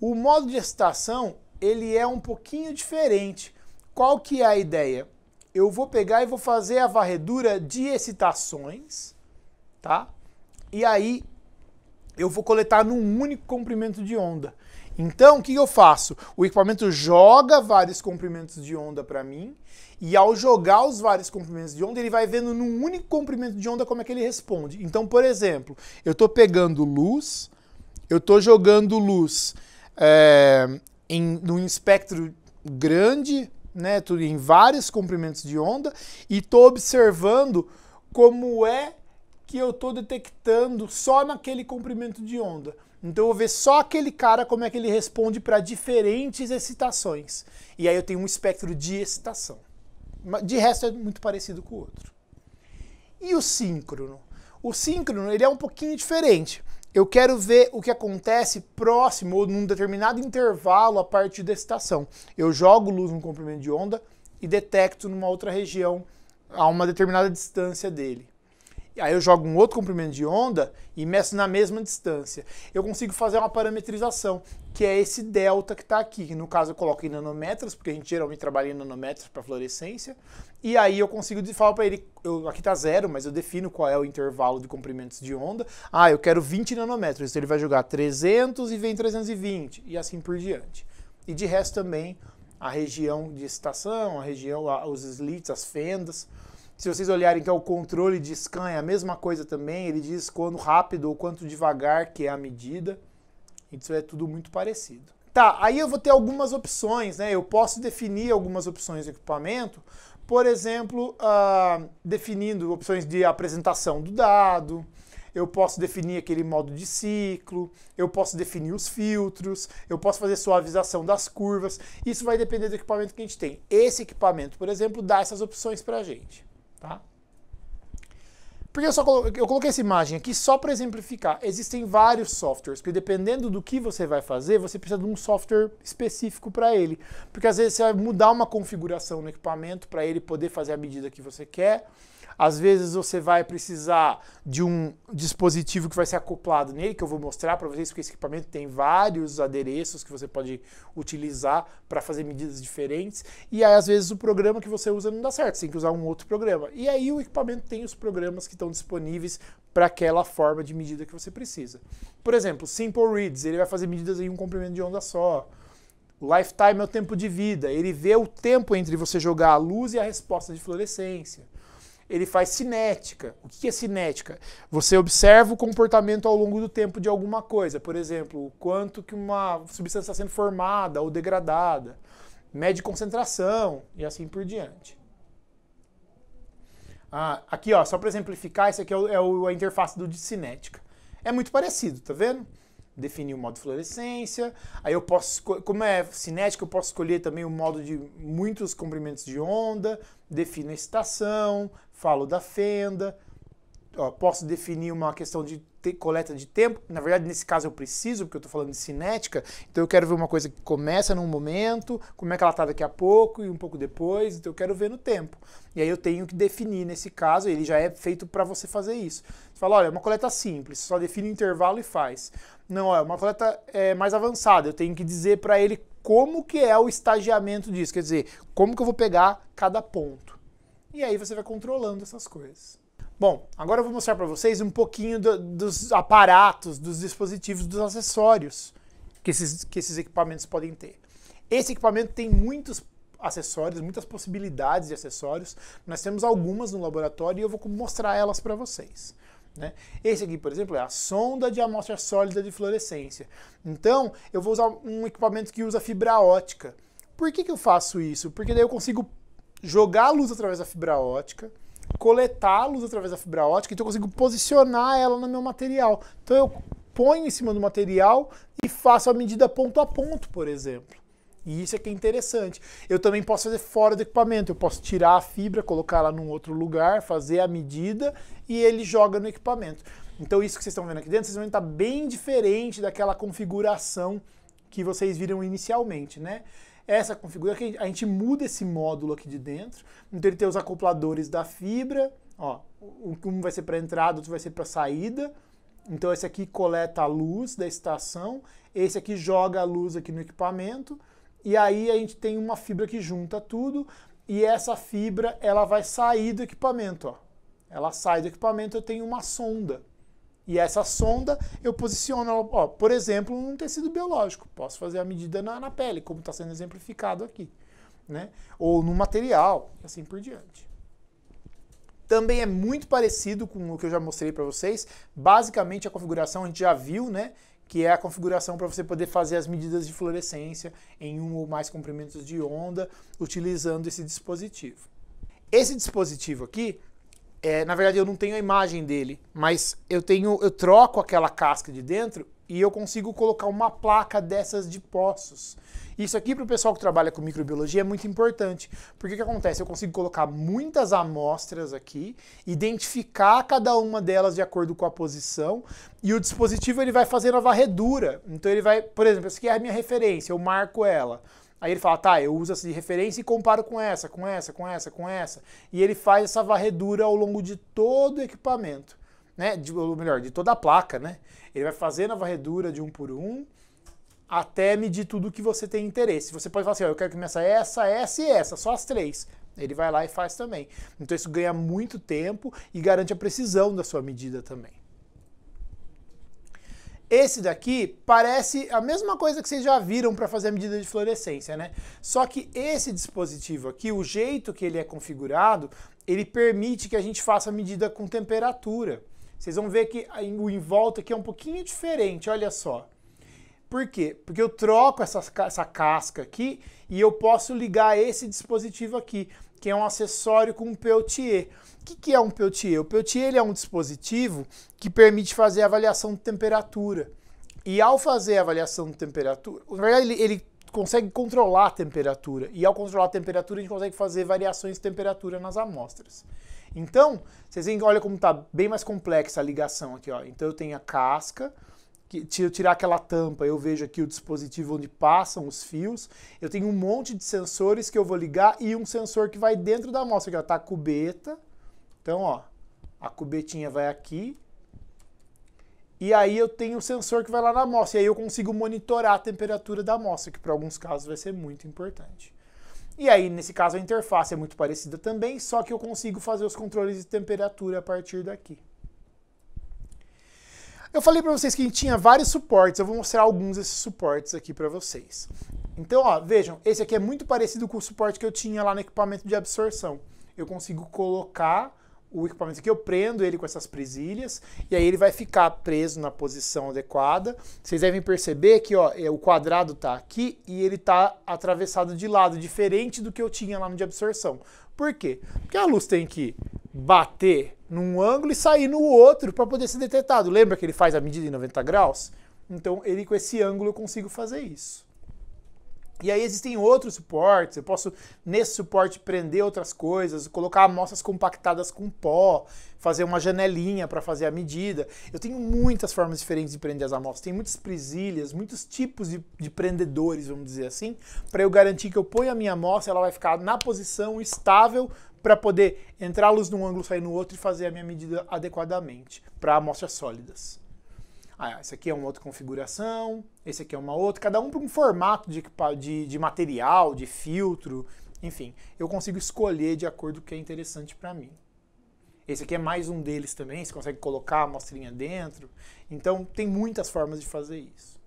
A: O modo de excitação, ele é um pouquinho diferente. Qual que é a ideia? Eu vou pegar e vou fazer a varredura de excitações, tá? E aí eu vou coletar num único comprimento de onda. Então, o que eu faço? O equipamento joga vários comprimentos de onda para mim, e ao jogar os vários comprimentos de onda, ele vai vendo num único comprimento de onda como é que ele responde. Então, por exemplo, eu estou pegando luz, eu estou jogando luz num espectro grande, né, em vários comprimentos de onda, e estou observando como é que eu estou detectando só naquele comprimento de onda. Então eu vou ver só aquele cara como é que ele responde para diferentes excitações. E aí eu tenho um espectro de excitação. De resto é muito parecido com o outro. E o síncrono? O síncrono ele é um pouquinho diferente. Eu quero ver o que acontece próximo ou num determinado intervalo a partir da excitação. Eu jogo luz num comprimento de onda e detecto numa outra região a uma determinada distância dele. Aí eu jogo um outro comprimento de onda e meço na mesma distância. Eu consigo fazer uma parametrização, que é esse delta que está aqui. No caso eu coloco em nanômetros, porque a gente geralmente trabalha em nanômetros para fluorescência. E aí eu consigo falar para ele, aqui está 0, mas eu defino qual é o intervalo de comprimentos de onda. Ah, eu quero 20 nanômetros, então ele vai jogar 300 e vem 320, e assim por diante. E de resto também a região de excitação, a região, os slits, as fendas. Se vocês olharem que é o controle de scan, é a mesma coisa também, ele diz quanto rápido ou quanto devagar que é a medida. Isso é tudo muito parecido. Tá, aí eu vou ter algumas opções, né? Eu posso definir algumas opções de equipamento, por exemplo, definindo opções de apresentação do dado, eu posso definir aquele modo de ciclo, eu posso definir os filtros, eu posso fazer suavização das curvas, isso vai depender do equipamento que a gente tem. Esse equipamento, por exemplo, dá essas opções pra gente. Tá? Porque eu coloquei essa imagem aqui só para exemplificar. Existem vários softwares, porque dependendo do que você vai fazer, você precisa de um software específico para ele. Porque às vezes você vai mudar uma configuração no equipamento para ele poder fazer a medida que você quer. Às vezes você vai precisar de um dispositivo que vai ser acoplado nele, que eu vou mostrar para vocês, porque esse equipamento tem vários adereços que você pode utilizar para fazer medidas diferentes. E aí, às vezes, o programa que você usa não dá certo, você tem que usar um outro programa. E aí o equipamento tem os programas que estão disponíveis para aquela forma de medida que você precisa. Por exemplo, o Simple Reads, ele vai fazer medidas em um comprimento de onda só. O Lifetime é o tempo de vida, ele vê o tempo entre você jogar a luz e a resposta de fluorescência. Ele faz cinética. O que é cinética? Você observa o comportamento ao longo do tempo de alguma coisa. Por exemplo, o quanto que uma substância está sendo formada ou degradada. Mede concentração e assim por diante. Aqui, ó, só para exemplificar, esse aqui é a interface de cinética. É muito parecido, tá vendo? Definir o modo de fluorescência. Aí eu posso, como é cinética, eu posso escolher também o modo de muitos comprimentos de onda, defino a excitação, falo da fenda, posso definir uma questão de coleta de tempo. Na verdade, nesse caso eu preciso, porque eu estou falando de cinética, então eu quero ver uma coisa que começa num momento, como é que ela está daqui a pouco e um pouco depois, então eu quero ver no tempo. E aí eu tenho que definir nesse caso, ele já é feito para você fazer isso. Você fala, olha, é uma coleta simples, só define o intervalo e faz. Não, é uma coleta mais avançada, eu tenho que dizer para ele como que é o estagiamento disso, quer dizer, como que eu vou pegar cada ponto. E aí você vai controlando essas coisas. Bom, agora eu vou mostrar para vocês um pouquinho dos aparatos, dos dispositivos, dos acessórios que esses equipamentos podem ter. Esse equipamento tem muitos acessórios, muitas possibilidades de acessórios. Nós temos algumas no laboratório e eu vou mostrar elas para vocês. Né? Esse aqui, por exemplo, é a sonda de amostra sólida de fluorescência. Então, eu vou usar um equipamento que usa fibra ótica. Por que eu faço isso? Porque daí eu consigo jogar a luz através da fibra ótica, coletar a luz através da fibra ótica, então eu consigo posicionar ela no meu material. Então eu ponho em cima do material e faço a medida ponto a ponto, por exemplo. E isso é que é interessante. Eu também posso fazer fora do equipamento. Eu posso tirar a fibra, colocar ela num outro lugar, fazer a medida e ele joga no equipamento. Então isso que vocês estão vendo aqui dentro, vocês vão estar bem diferente daquela configuração que vocês viram inicialmente, né? Essa configuração, a gente muda esse módulo aqui de dentro. Então ele tem os acopladores da fibra, ó, um vai ser para entrada, outro vai ser para saída. Então esse aqui coleta a luz da estação, esse aqui joga a luz aqui no equipamento. E aí a gente tem uma fibra que junta tudo e essa fibra ela vai sair do equipamento. Ó. Ela sai do equipamento, eu tenho uma sonda. E essa sonda eu posiciono, ó, por exemplo, num tecido biológico. Posso fazer a medida na pele, como está sendo exemplificado aqui. Né? Ou no material, assim por diante. Também é muito parecido com o que eu já mostrei para vocês. Basicamente a configuração a gente já viu, né? Que é a configuração para você poder fazer as medidas de fluorescência em um ou mais comprimentos de onda, utilizando esse dispositivo. Esse dispositivo aqui, na verdade eu não tenho a imagem dele, mas eu troco aquela casca de dentro e eu consigo colocar uma placa dessas de poços. Isso aqui para o pessoal que trabalha com microbiologia é muito importante, porque o que acontece? Eu consigo colocar muitas amostras aqui, identificar cada uma delas de acordo com a posição, e o dispositivo ele vai fazendo a varredura. Então ele vai, por exemplo, essa aqui é a minha referência, eu marco ela. Aí ele fala, tá, eu uso essa de referência e comparo com essa, com essa, com essa, com essa. E ele faz essa varredura ao longo de todo o equipamento, né? Ou melhor, de toda a placa, né? Ele vai fazendo a varredura de um por um, até medir tudo que você tem interesse. Você pode falar assim, ó, eu quero que meça essa e essa, só as três. Ele vai lá e faz também. Então isso ganha muito tempo e garante a precisão da sua medida também. Esse daqui parece a mesma coisa que vocês já viram para fazer a medida de fluorescência, né? Só que esse dispositivo aqui, o jeito que ele é configurado, ele permite que a gente faça a medida com temperatura. Vocês vão ver que o em volta aqui é um pouquinho diferente, olha só. Por quê? Porque eu troco essa casca aqui e eu posso ligar esse dispositivo aqui, que é um acessório com um Peltier. O que é um Peltier? O Peltier ele é um dispositivo que permite fazer a avaliação de temperatura. E ao fazer a avaliação de temperatura, na verdade ele consegue controlar a temperatura. E ao controlar a temperatura a gente consegue fazer variações de temperatura nas amostras. Então, vocês veem, olha como está bem mais complexa a ligação aqui. Ó. Então eu tenho a casca, se eu tirar aquela tampa, eu vejo aqui o dispositivo onde passam os fios. Eu tenho um monte de sensores que eu vou ligar e um sensor que vai dentro da amostra, que está a cubeta. Então, ó, a cubetinha vai aqui. E aí eu tenho o sensor que vai lá na amostra. E aí eu consigo monitorar a temperatura da amostra, que para alguns casos vai ser muito importante. E aí, nesse caso, a interface é muito parecida também, só que eu consigo fazer os controles de temperatura a partir daqui. Eu falei para vocês que a gente tinha vários suportes, eu vou mostrar alguns desses suportes aqui para vocês. Então, ó, vejam, esse aqui é muito parecido com o suporte que eu tinha lá no equipamento de absorção. Eu consigo colocar o equipamento aqui, eu prendo ele com essas presilhas, e aí ele vai ficar preso na posição adequada. Vocês devem perceber que ó, o quadrado está aqui e ele está atravessado de lado, diferente do que eu tinha lá no de absorção. Por quê? Porque a luz tem que bater num ângulo e sair no outro para poder ser detectado. Lembra que ele faz a medida em 90 graus? Então, ele com esse ângulo eu consigo fazer isso. E aí existem outros suportes, eu posso nesse suporte prender outras coisas, colocar amostras compactadas com pó, fazer uma janelinha para fazer a medida. Eu tenho muitas formas diferentes de prender as amostras, tem muitas presilhas, muitos tipos de prendedores, vamos dizer assim, para eu garantir que eu ponho a minha amostra, ela vai ficar na posição estável para poder entrar a luz num ângulo, sair no outro e fazer a minha medida adequadamente para amostras sólidas. Esse aqui é uma outra configuração, esse aqui é uma outra, cada um para um formato de material, de filtro, enfim. Eu consigo escolher de acordo com o que é interessante para mim. Esse aqui é mais um deles também, você consegue colocar a amostrinha dentro. Então tem muitas formas de fazer isso.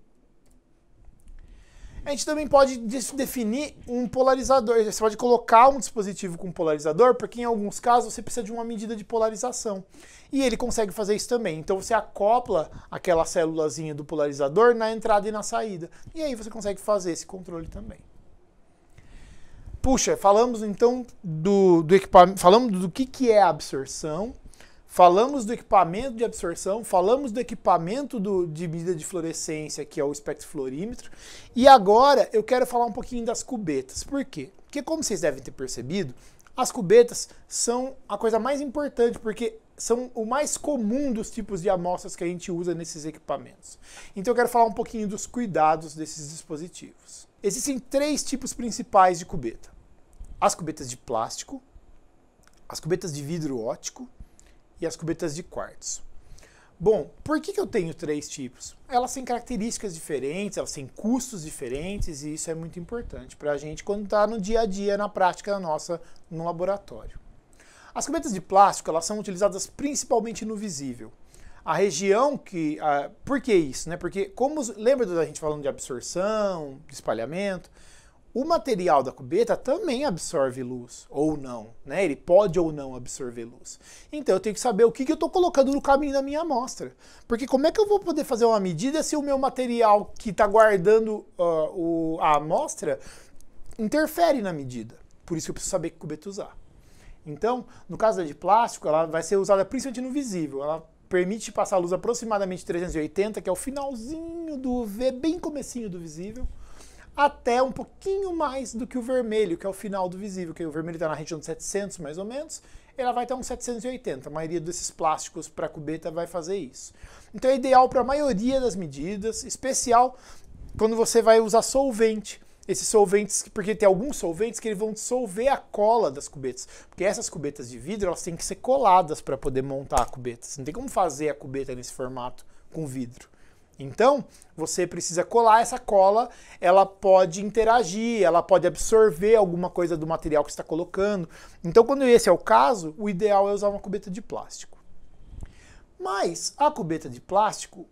A: A gente também pode definir um polarizador. Você pode colocar um dispositivo com polarizador, porque em alguns casos você precisa de uma medida de polarização. E ele consegue fazer isso também. Então você acopla aquela célulazinha do polarizador na entrada e na saída. E aí você consegue fazer esse controle também. Puxa, falamos então do equipamento, falamos do que é a absorção, falamos do equipamento de absorção, falamos do equipamento de medida de fluorescência, que é o espectrofluorímetro, e agora eu quero falar um pouquinho das cubetas. Por quê? Porque, como vocês devem ter percebido, as cubetas são a coisa mais importante, porque são o mais comum dos tipos de amostras que a gente usa nesses equipamentos. Então eu quero falar um pouquinho dos cuidados desses dispositivos. Existem 3 tipos principais de cubeta: as cubetas de plástico, as cubetas de vidro óptico e as cubetas de quartzo. Bom, por que eu tenho 3 tipos? Elas têm características diferentes, elas têm custos diferentes e isso é muito importante para a gente quando está no dia a dia, na prática nossa, no laboratório. As cubetas de plástico, elas são utilizadas principalmente no visível. A região que... por que isso? Né? Porque, lembra da gente falando de absorção, de espalhamento? O material da cubeta também absorve luz, ou não, né? Ele pode ou não absorver luz. Então eu tenho que saber o que eu estou colocando no caminho da minha amostra. Porque como é que eu vou poder fazer uma medida se o meu material que está guardando a amostra interfere na medida? Por isso eu preciso saber que cubeta usar. Então, no caso da de plástico, ela vai ser usada principalmente no visível. Ela permite passar a luz aproximadamente 380, que é o finalzinho do UV, bem comecinho do visível, até um pouquinho mais do que o vermelho, que é o final do visível, que o vermelho está na região de 700 mais ou menos, ela vai estar uns 780. A maioria desses plásticos para cubeta vai fazer isso. Então é ideal para a maioria das medidas, especial quando você vai usar solvente. Esses solventes, porque tem alguns solventes que eles vão dissolver a cola das cubetas, porque essas cubetas de vidro elas têm que ser coladas para poder montar a cubeta. Você não tem como fazer a cubeta nesse formato com vidro. Então, você precisa colar essa cola, ela pode interagir, ela pode absorver alguma coisa do material que você está colocando. Então, quando esse é o caso, o ideal é usar uma cubeta de plástico. Mas a cubeta de plástico,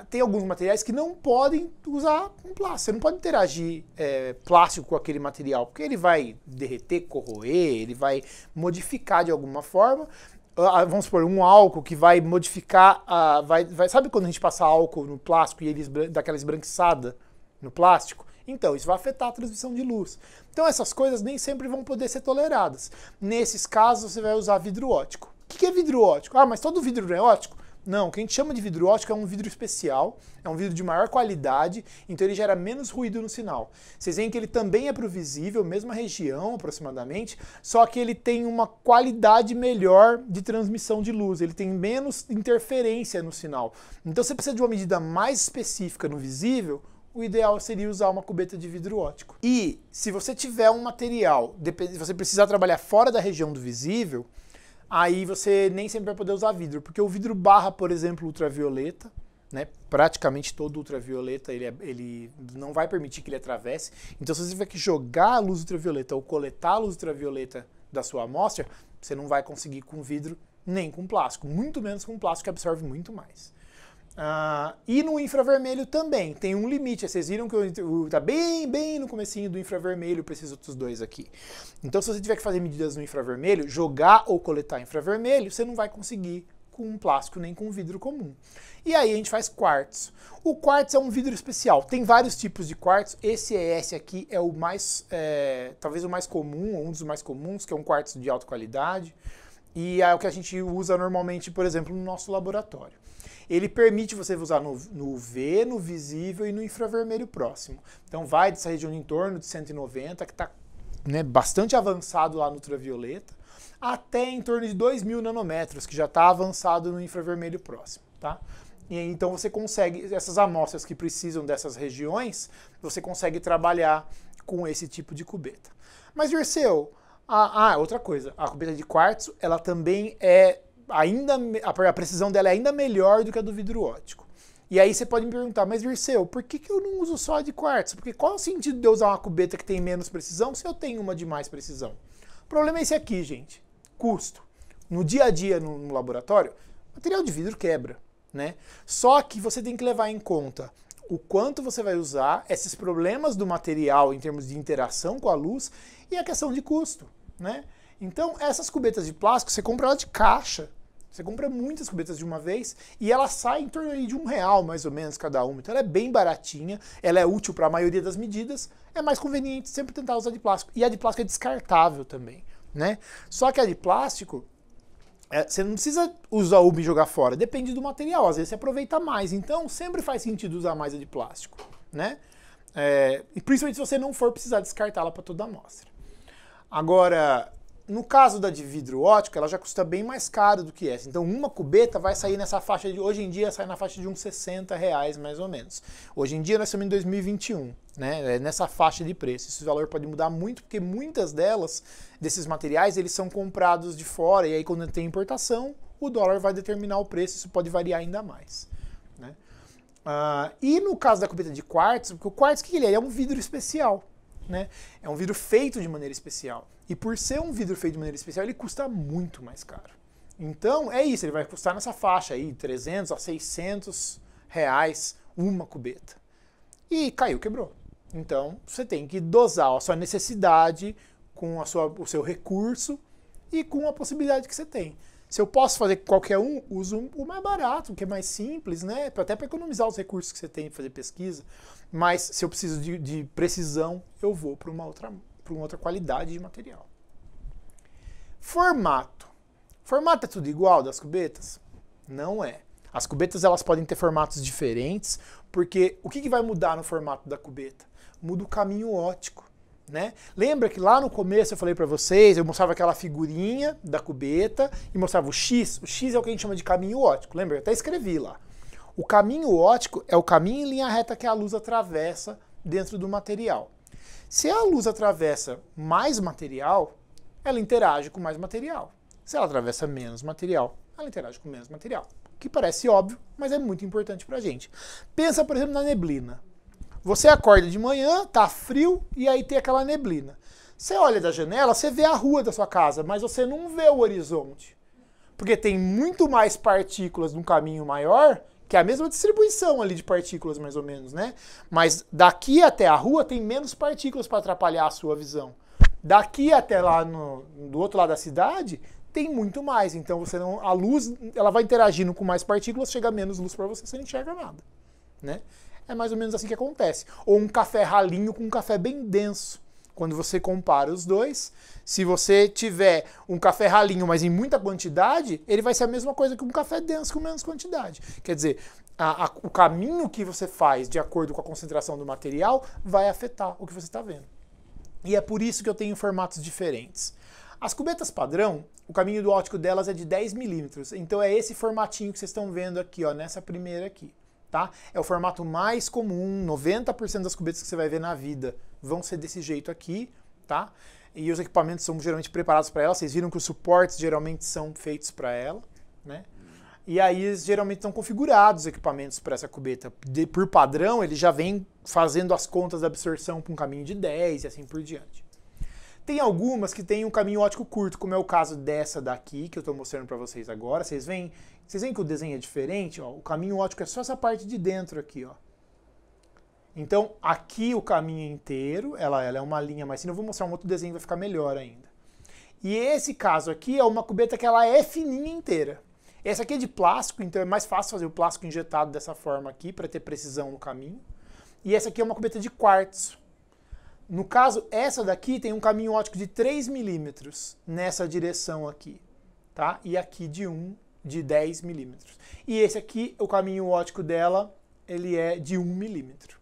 A: tem alguns materiais que não podem usar com plástico. Você não pode interagir plástico com aquele material, porque ele vai derreter, corroer, ele vai modificar de alguma forma. Vamos supor, um álcool que vai modificar, sabe quando a gente passa álcool no plástico e ele dá aquela esbranquiçada no plástico? Então, isso vai afetar a transmissão de luz. Então, essas coisas nem sempre vão poder ser toleradas. Nesses casos, você vai usar vidro óptico. O que é vidro óptico? Ah, mas todo vidro não é óptico? Não, o que a gente chama de vidro óptico é um vidro especial, é um vidro de maior qualidade, então ele gera menos ruído no sinal. Vocês veem que ele também é para o visível, mesma região aproximadamente, só que ele tem uma qualidade melhor de transmissão de luz, ele tem menos interferência no sinal. Então você precisa de uma medida mais específica no visível, o ideal seria usar uma cubeta de vidro óptico. E se você tiver um material, se você precisar trabalhar fora da região do visível, aí você nem sempre vai poder usar vidro, porque o vidro barra, por exemplo, ultravioleta, né? Praticamente todo ultravioleta ele não vai permitir que ele atravesse. Então, se você tiver que jogar a luz ultravioleta ou coletar a luz ultravioleta da sua amostra, você não vai conseguir com vidro nem com plástico, muito menos com plástico que absorve muito mais. E no infravermelho também, tem um limite. Vocês viram que está bem no comecinho do infravermelho para esses outros dois aqui. Então, se você tiver que fazer medidas no infravermelho, jogar ou coletar infravermelho, você não vai conseguir com um plástico nem com um vidro comum. E aí a gente faz quartzo. O quartzo é um vidro especial. Tem vários tipos de quartzo. Esse aqui é o mais, talvez o mais comum, ou um dos mais comuns, que é um quartzo de alta qualidade. e é o que a gente usa normalmente, por exemplo, no nosso laboratório. Ele permite você usar no UV, no visível e no infravermelho próximo. Então vai dessa região em torno de 190, que está, né, bastante avançado lá no ultravioleta, até em torno de 2.000 nanômetros, que já está avançado no infravermelho próximo. Tá? E então você consegue, essas amostras que precisam dessas regiões, você consegue trabalhar com esse tipo de cubeta. Mas, Dirceu, outra coisa, a cubeta de quartzo, ela também é a precisão dela é ainda melhor do que a do vidro óptico. E aí você pode me perguntar, mas Dirceu, por que eu não uso só a de quartzo? Porque qual é o sentido de eu usar uma cubeta que tem menos precisão se eu tenho uma de mais precisão? O problema é esse aqui, gente, custo. No dia a dia, no laboratório, material de vidro quebra, né? Só que você tem que levar em conta o quanto você vai usar, esses problemas do material em termos de interação com a luz e a questão de custo, né? Então, essas cubetas de plástico, você compra ela de caixa. Você compra muitas cubetas de uma vez e ela sai em torno de R$1 mais ou menos cada uma. Então ela é bem baratinha, ela é útil para a maioria das medidas, é mais conveniente sempre tentar usar de plástico. E a de plástico é descartável também, né? Só que a de plástico, você não precisa usar uma e jogar fora, depende do material, às vezes você aproveita mais. Então sempre faz sentido usar mais a de plástico, né? E principalmente se você não for precisar descartá-la para toda a amostra. Agora, no caso da de vidro óptico, ela já custa bem mais caro do que essa. Então uma cubeta vai sair nessa faixa de, hoje em dia sai na faixa de uns R$60 mais ou menos. Hoje em dia nós estamos em 2021, né? É nessa faixa de preço. Esse valor pode mudar muito porque muitas delas, desses materiais, eles são comprados de fora e aí quando tem importação, o dólar vai determinar o preço, isso pode variar ainda mais, né? E no caso da cubeta de quartzo, porque o quartzo, o que ele é? É um vidro especial, né? É um vidro feito de maneira especial. E por ser um vidro feito de maneira especial, ele custa muito mais caro. Então, é isso, ele vai custar nessa faixa aí, R$300 a R$600 uma cubeta. E caiu, quebrou. Então, você tem que dosar a sua necessidade com o seu recurso e com a possibilidade que você tem. Se eu posso fazer qualquer um, uso o mais barato, que é mais simples, né? Até para economizar os recursos que você tem para fazer pesquisa. Mas se eu preciso de precisão, eu vou para uma outra qualidade de material. Formato. Formato é tudo igual das cubetas? Não é. As cubetas elas podem ter formatos diferentes, porque o que vai mudar no formato da cubeta? Muda o caminho óptico, né? Lembra que lá no começo eu falei para vocês, eu mostrava aquela figurinha da cubeta e mostrava o X? O X é o que a gente chama de caminho óptico, lembra? Eu até escrevi lá. O caminho óptico é o caminho em linha reta que a luz atravessa dentro do material. Se a luz atravessa mais material, ela interage com mais material. Se ela atravessa menos material, ela interage com menos material. Que parece óbvio, mas é muito importante pra gente. Pensa, por exemplo, na neblina. Você acorda de manhã, tá frio, e aí tem aquela neblina. Você olha da janela, você vê a rua da sua casa, mas você não vê o horizonte. Porque tem muito mais partículas num caminho maior, que é a mesma distribuição ali de partículas, mais ou menos, né? Mas daqui até a rua tem menos partículas para atrapalhar a sua visão. Daqui até lá do outro lado da cidade, tem muito mais. Então a luz ela vai interagindo com mais partículas, chega menos luz para você não enxerga nada, né? É mais ou menos assim que acontece. Ou um café ralinho com um café bem denso. Quando você compara os dois, se você tiver um café ralinho, mas em muita quantidade, ele vai ser a mesma coisa que um café denso com menos quantidade. Quer dizer, o caminho que você faz de acordo com a concentração do material vai afetar o que você está vendo. E é por isso que eu tenho formatos diferentes. As cubetas padrão, o caminho do óptico delas é de 10 milímetros. Então é esse formatinho que vocês estão vendo aqui, ó, nessa primeira aqui. Tá? É o formato mais comum, 90% das cubetas que você vai ver na vida vão ser desse jeito aqui, tá? E os equipamentos são geralmente preparados para ela, vocês viram que os suportes geralmente são feitos para ela, né? E aí geralmente estão configurados os equipamentos para essa cubeta. Por padrão, ele já vem fazendo as contas da absorção para um caminho de 10 e assim por diante. Tem algumas que têm um caminho óptico curto, como é o caso dessa daqui, que eu estou mostrando para vocês agora. Vocês veem que o desenho é diferente? Ó, o caminho óptico é só essa parte de dentro aqui. Ó. Então, aqui o caminho é inteiro, ela é uma linha mais fina. Eu vou mostrar um outro desenho, vai ficar melhor ainda. E esse caso aqui é uma cubeta que ela é fininha inteira. Essa aqui é de plástico, então é mais fácil fazer o plástico injetado dessa forma aqui, para ter precisão no caminho. E essa aqui é uma cubeta de quartzo. No caso, essa daqui tem um caminho óptico de 3 milímetros nessa direção aqui. tá? E aqui de 10 milímetros. E esse aqui, o caminho óptico dela, ele é de 1 milímetro.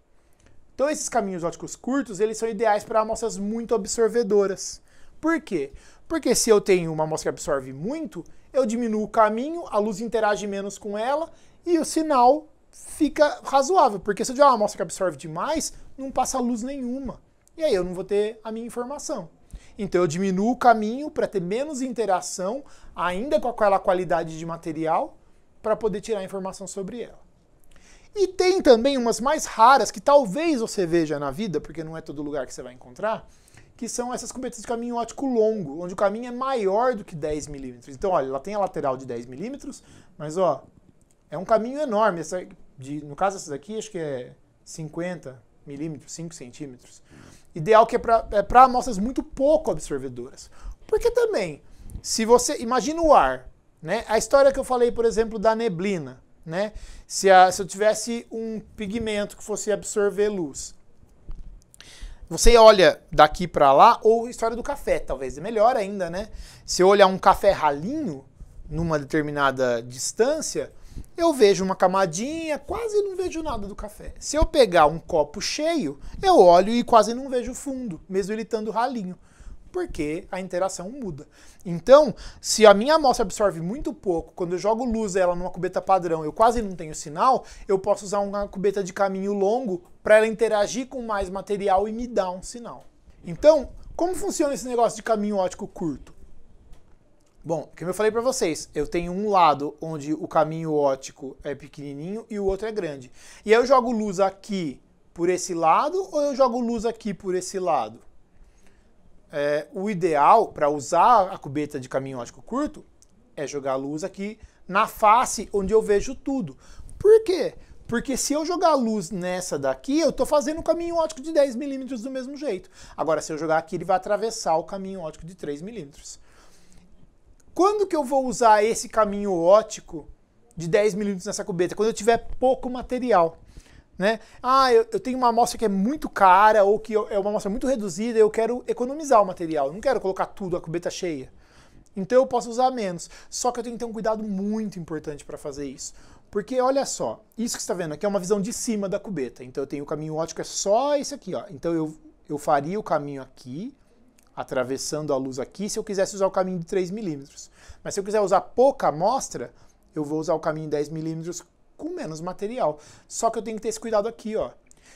A: Então esses caminhos ópticos curtos, eles são ideais para amostras muito absorvedoras. Por quê? Porque se eu tenho uma amostra que absorve muito, eu diminuo o caminho, a luz interage menos com ela e o sinal fica razoável. Porque se eu tiver uma amostra que absorve demais, não passa luz nenhuma. E aí eu não vou ter a minha informação. Então eu diminuo o caminho para ter menos interação, ainda com aquela qualidade de material, para poder tirar informação sobre ela. E tem também umas mais raras que talvez você veja na vida, porque não é todo lugar que você vai encontrar, que são essas cubetas de caminho óptico longo, onde o caminho é maior do que 10 milímetros. Então, olha, ela tem a lateral de 10 milímetros, mas ó, é um caminho enorme. No caso, essa daqui acho que é 50 milímetros, 5 centímetros. Ideal que é para amostras muito pouco absorvedoras. Porque também, se você imagina o ar, né? A história que eu falei, por exemplo, da neblina, né? Se eu tivesse um pigmento que fosse absorver luz, você olha daqui para lá, ou a história do café, talvez é melhor ainda, né? Se eu olhar um café ralinho numa determinada distância, eu vejo uma camadinha, quase não vejo nada do café. Se eu pegar um copo cheio, eu olho e quase não vejo o fundo, mesmo ele estando ralinho, porque a interação muda. Então, se a minha amostra absorve muito pouco, quando eu jogo luz ela numa cubeta padrão, eu quase não tenho sinal, eu posso usar uma cubeta de caminho longo para ela interagir com mais material e me dar um sinal. Então, como funciona esse negócio de caminho óptico curto? Bom, como eu falei para vocês, eu tenho um lado onde o caminho óptico é pequenininho e o outro é grande. E aí eu jogo luz aqui por esse lado ou eu jogo luz aqui por esse lado? O ideal para usar a cubeta de caminho óptico curto é jogar luz aqui na face onde eu vejo tudo. Por quê? Porque se eu jogar luz nessa daqui, eu estou fazendo um caminho óptico de 10 milímetros do mesmo jeito. Agora, se eu jogar aqui, ele vai atravessar o caminho óptico de 3 milímetros. Quando que eu vou usar esse caminho óptico de 10 milímetros nessa cubeta? Quando eu tiver pouco material. Né? Eu tenho uma amostra que é muito cara ou que é uma amostra muito reduzida e eu quero economizar o material. Eu não quero colocar tudo a cubeta cheia. Então eu posso usar menos. Só que eu tenho que ter um cuidado muito importante para fazer isso. Porque olha só, isso que você está vendo aqui é uma visão de cima da cubeta. Então eu tenho o caminho óptico, é só esse aqui. Ó. Então eu faria o caminho aqui, atravessando a luz aqui, se eu quisesse usar o caminho de 3 milímetros. Mas se eu quiser usar pouca amostra, eu vou usar o caminho de 10 milímetros com menos material. Só que eu tenho que ter esse cuidado aqui, ó.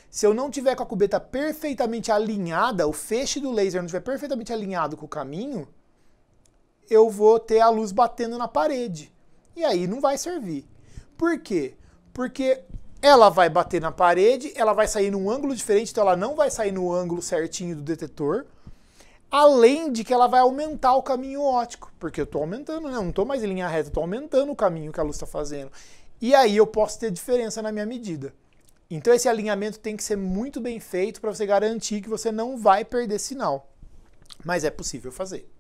A: Se eu não tiver com a cubeta perfeitamente alinhada, o feixe do laser não estiver perfeitamente alinhado com o caminho, eu vou ter a luz batendo na parede. E aí não vai servir. Por quê? Porque ela vai bater na parede, ela vai sair num ângulo diferente, então ela não vai sair no ângulo certinho do detetor. Além de que ela vai aumentar o caminho óptico, porque eu estou aumentando, né? Eu não estou mais em linha reta, eu estou aumentando o caminho que a luz está fazendo. E aí eu posso ter diferença na minha medida. Então esse alinhamento tem que ser muito bem feito para você garantir que você não vai perder sinal. Mas é possível fazer.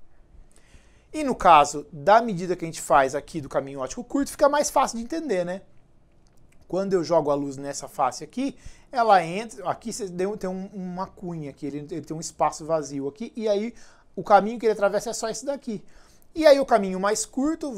A: E no caso da medida que a gente faz aqui do caminho óptico curto, fica mais fácil de entender, né? Quando eu jogo a luz nessa face aqui, ela entra, aqui tem uma cunha aqui, ele tem um espaço vazio aqui, e aí o caminho que ele atravessa é só esse daqui. E aí o caminho mais curto,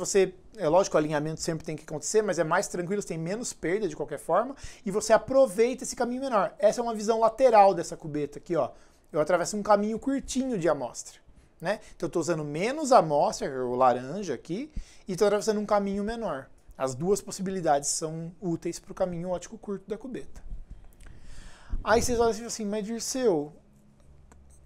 A: é lógico que o alinhamento sempre tem que acontecer, mas é mais tranquilo, você tem menos perda de qualquer forma, e você aproveita esse caminho menor. Essa é uma visão lateral dessa cubeta aqui, ó. Eu atravesso um caminho curtinho de amostra, né? Então eu estou usando menos amostra, o laranja aqui, e estou atravessando um caminho menor. As duas possibilidades são úteis para o caminho óptico curto da cubeta. Aí vocês olham assim, mas Dirceu,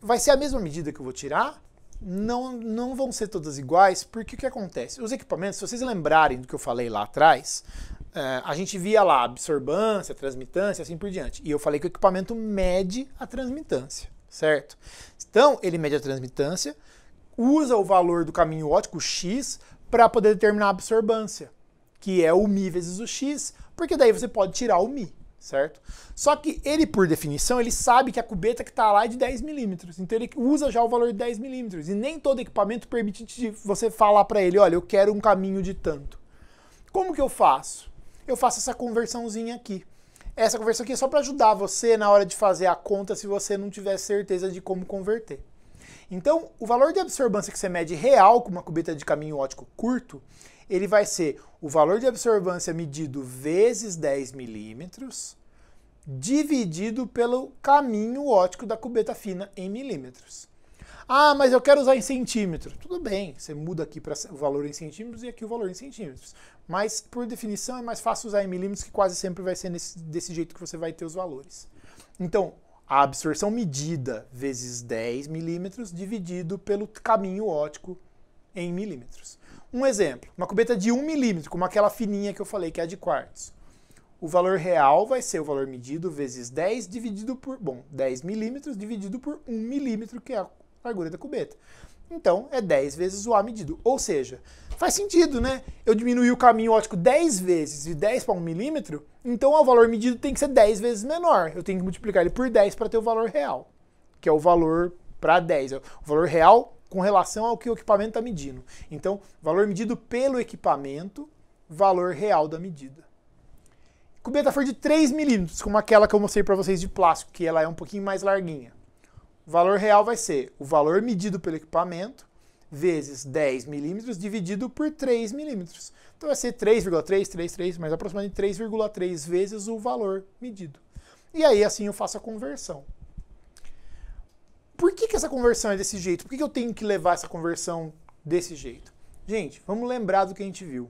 A: vai ser a mesma medida que eu vou tirar? Não vão ser todas iguais, porque o que acontece? Os equipamentos, se vocês lembrarem do que eu falei lá atrás, a gente via lá absorbância, transmitância, assim por diante. E eu falei que o equipamento mede a transmitância, certo? Então, ele mede a transmitância, usa o valor do caminho óptico X para poder determinar a absorbância, que é o μ vezes o x, porque daí você pode tirar o μ, certo? Só que ele, por definição, ele sabe que a cubeta que está lá é de 10 milímetros, então ele usa já o valor de 10 milímetros, e nem todo equipamento permite você falar para ele, olha, eu quero um caminho de tanto. Como que eu faço? Eu faço essa conversãozinha aqui. Essa conversão aqui é só para ajudar você na hora de fazer a conta se você não tiver certeza de como converter. Então, o valor de absorbância que você mede real com uma cubeta de caminho óptico curto, ele vai ser o valor de absorbância medido vezes 10 milímetros, dividido pelo caminho óptico da cubeta fina em milímetros. Ah, mas eu quero usar em centímetro. Tudo bem, você muda aqui para o valor em centímetros e aqui o valor em centímetros. Mas, por definição, é mais fácil usar em milímetros, que quase sempre vai ser desse jeito que você vai ter os valores. Então, a absorção medida vezes 10 milímetros dividido pelo caminho óptico em milímetros. Um exemplo, uma cubeta de 1 milímetro, como aquela fininha que eu falei, que é a de quartzo. O valor real vai ser o valor medido vezes 10 dividido por, 10 milímetros dividido por 1 milímetro, que é a largura da cubeta. Então, é 10 vezes o A medido. Ou seja, faz sentido, né? Eu diminuí o caminho óptico 10 vezes de 10 para 1 milímetro, então o valor medido tem que ser 10 vezes menor. Eu tenho que multiplicar ele por 10 para ter o valor real, que é o valor para 10. O valor real com relação ao que o equipamento está medindo. Então, valor medido pelo equipamento, valor real da medida. Cubeta for de 3 milímetros, como aquela que eu mostrei para vocês de plástico, que ela é um pouquinho mais larguinha. O valor real vai ser o valor medido pelo equipamento vezes 10 milímetros dividido por 3 milímetros. Então vai ser 3,333, mas aproximadamente 3,3 vezes o valor medido. E aí assim eu faço a conversão. Por que essa conversão é desse jeito? Por que eu tenho que levar essa conversão desse jeito? Gente, vamos lembrar do que a gente viu.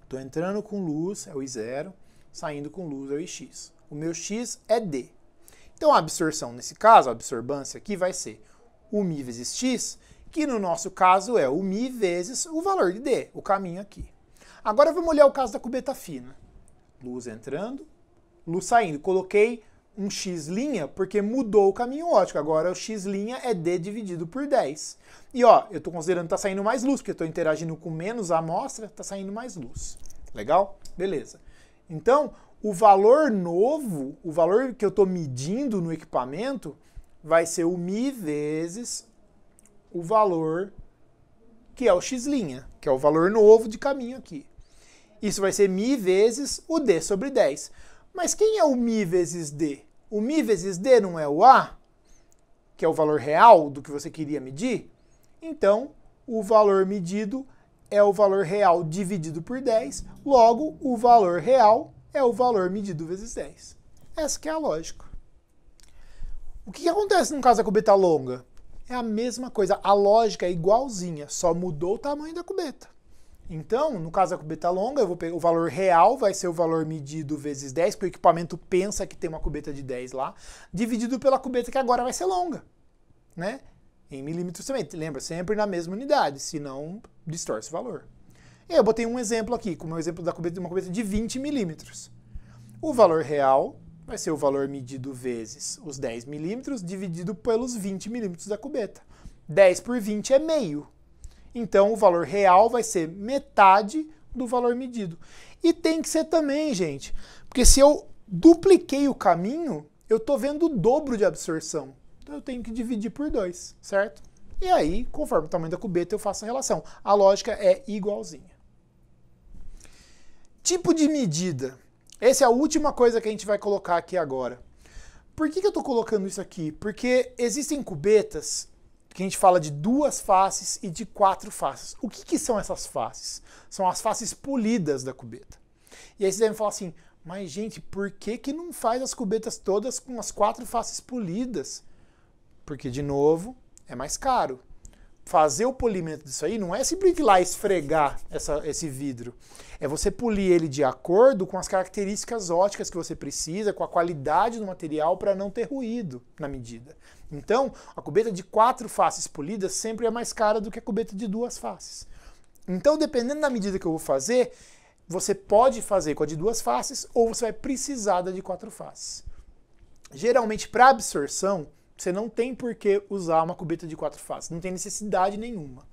A: Estou entrando com luz, é o I0, saindo com luz, é o IX. O meu X é D. Então a absorção, nesse caso, a absorbância aqui vai ser o μ vezes x, que no nosso caso é o μ vezes o valor de D, o caminho aqui. Agora vamos olhar o caso da cubeta fina. Luz entrando, luz saindo. Coloquei um x' porque mudou o caminho óptico. Agora o x' é D dividido por 10. E ó, eu estou considerando que está saindo mais luz, porque eu estou interagindo com menos amostra, está saindo mais luz. Legal? Beleza. Então, o valor novo, o valor que eu estou medindo no equipamento, vai ser o μ vezes o valor que é o x', que é o valor novo de caminho aqui. Isso vai ser μ vezes o D sobre 10. Mas quem é o μ vezes D? O μ vezes D não é o A, que é o valor real do que você queria medir? Então, o valor medido é o valor real dividido por 10, logo, o valor real é o valor medido vezes 10. Essa que é a lógica. O que acontece no caso da cubeta longa? É a mesma coisa, a lógica é igualzinha, só mudou o tamanho da cubeta. Então, no caso da cubeta longa, eu vou pegar o valor real, vai ser o valor medido vezes 10, porque o equipamento pensa que tem uma cubeta de 10 lá, dividido pela cubeta que agora vai ser longa, né? Em milímetros também, lembra, sempre na mesma unidade, senão distorce o valor. Eu botei um exemplo aqui, como o exemplo da cubeta, de uma cubeta de 20 milímetros. O valor real vai ser o valor medido vezes os 10 milímetros dividido pelos 20 milímetros da cubeta. 10 por 20 é meio. Então, o valor real vai ser metade do valor medido. E tem que ser também, gente, porque se eu dupliquei o caminho, eu estou vendo o dobro de absorção. Então, eu tenho que dividir por 2, certo? E aí, conforme o tamanho da cubeta, eu faço a relação. A lógica é igualzinha. Tipo de medida. Essa é a última coisa que a gente vai colocar aqui agora. Por que eu estou colocando isso aqui? Porque existem cubetas que a gente fala de 2 faces e de 4 faces. O que são essas faces? São as faces polidas da cubeta. E aí vocês devem falar assim, mas gente, por que não faz as cubetas todas com as 4 faces polidas? Porque, de novo, é mais caro. Fazer o polimento disso aí não é simplesmente ir lá esfregar esse vidro. É você polir ele de acordo com as características ópticas que você precisa, com a qualidade do material para não ter ruído na medida. Então, a cubeta de 4 faces polidas sempre é mais cara do que a cubeta de 2 faces. Então, dependendo da medida que eu vou fazer, você pode fazer com a de 2 faces ou você vai precisar da de 4 faces. Geralmente, para absorção, você não tem por que usar uma cubeta de 4 faces, não tem necessidade nenhuma.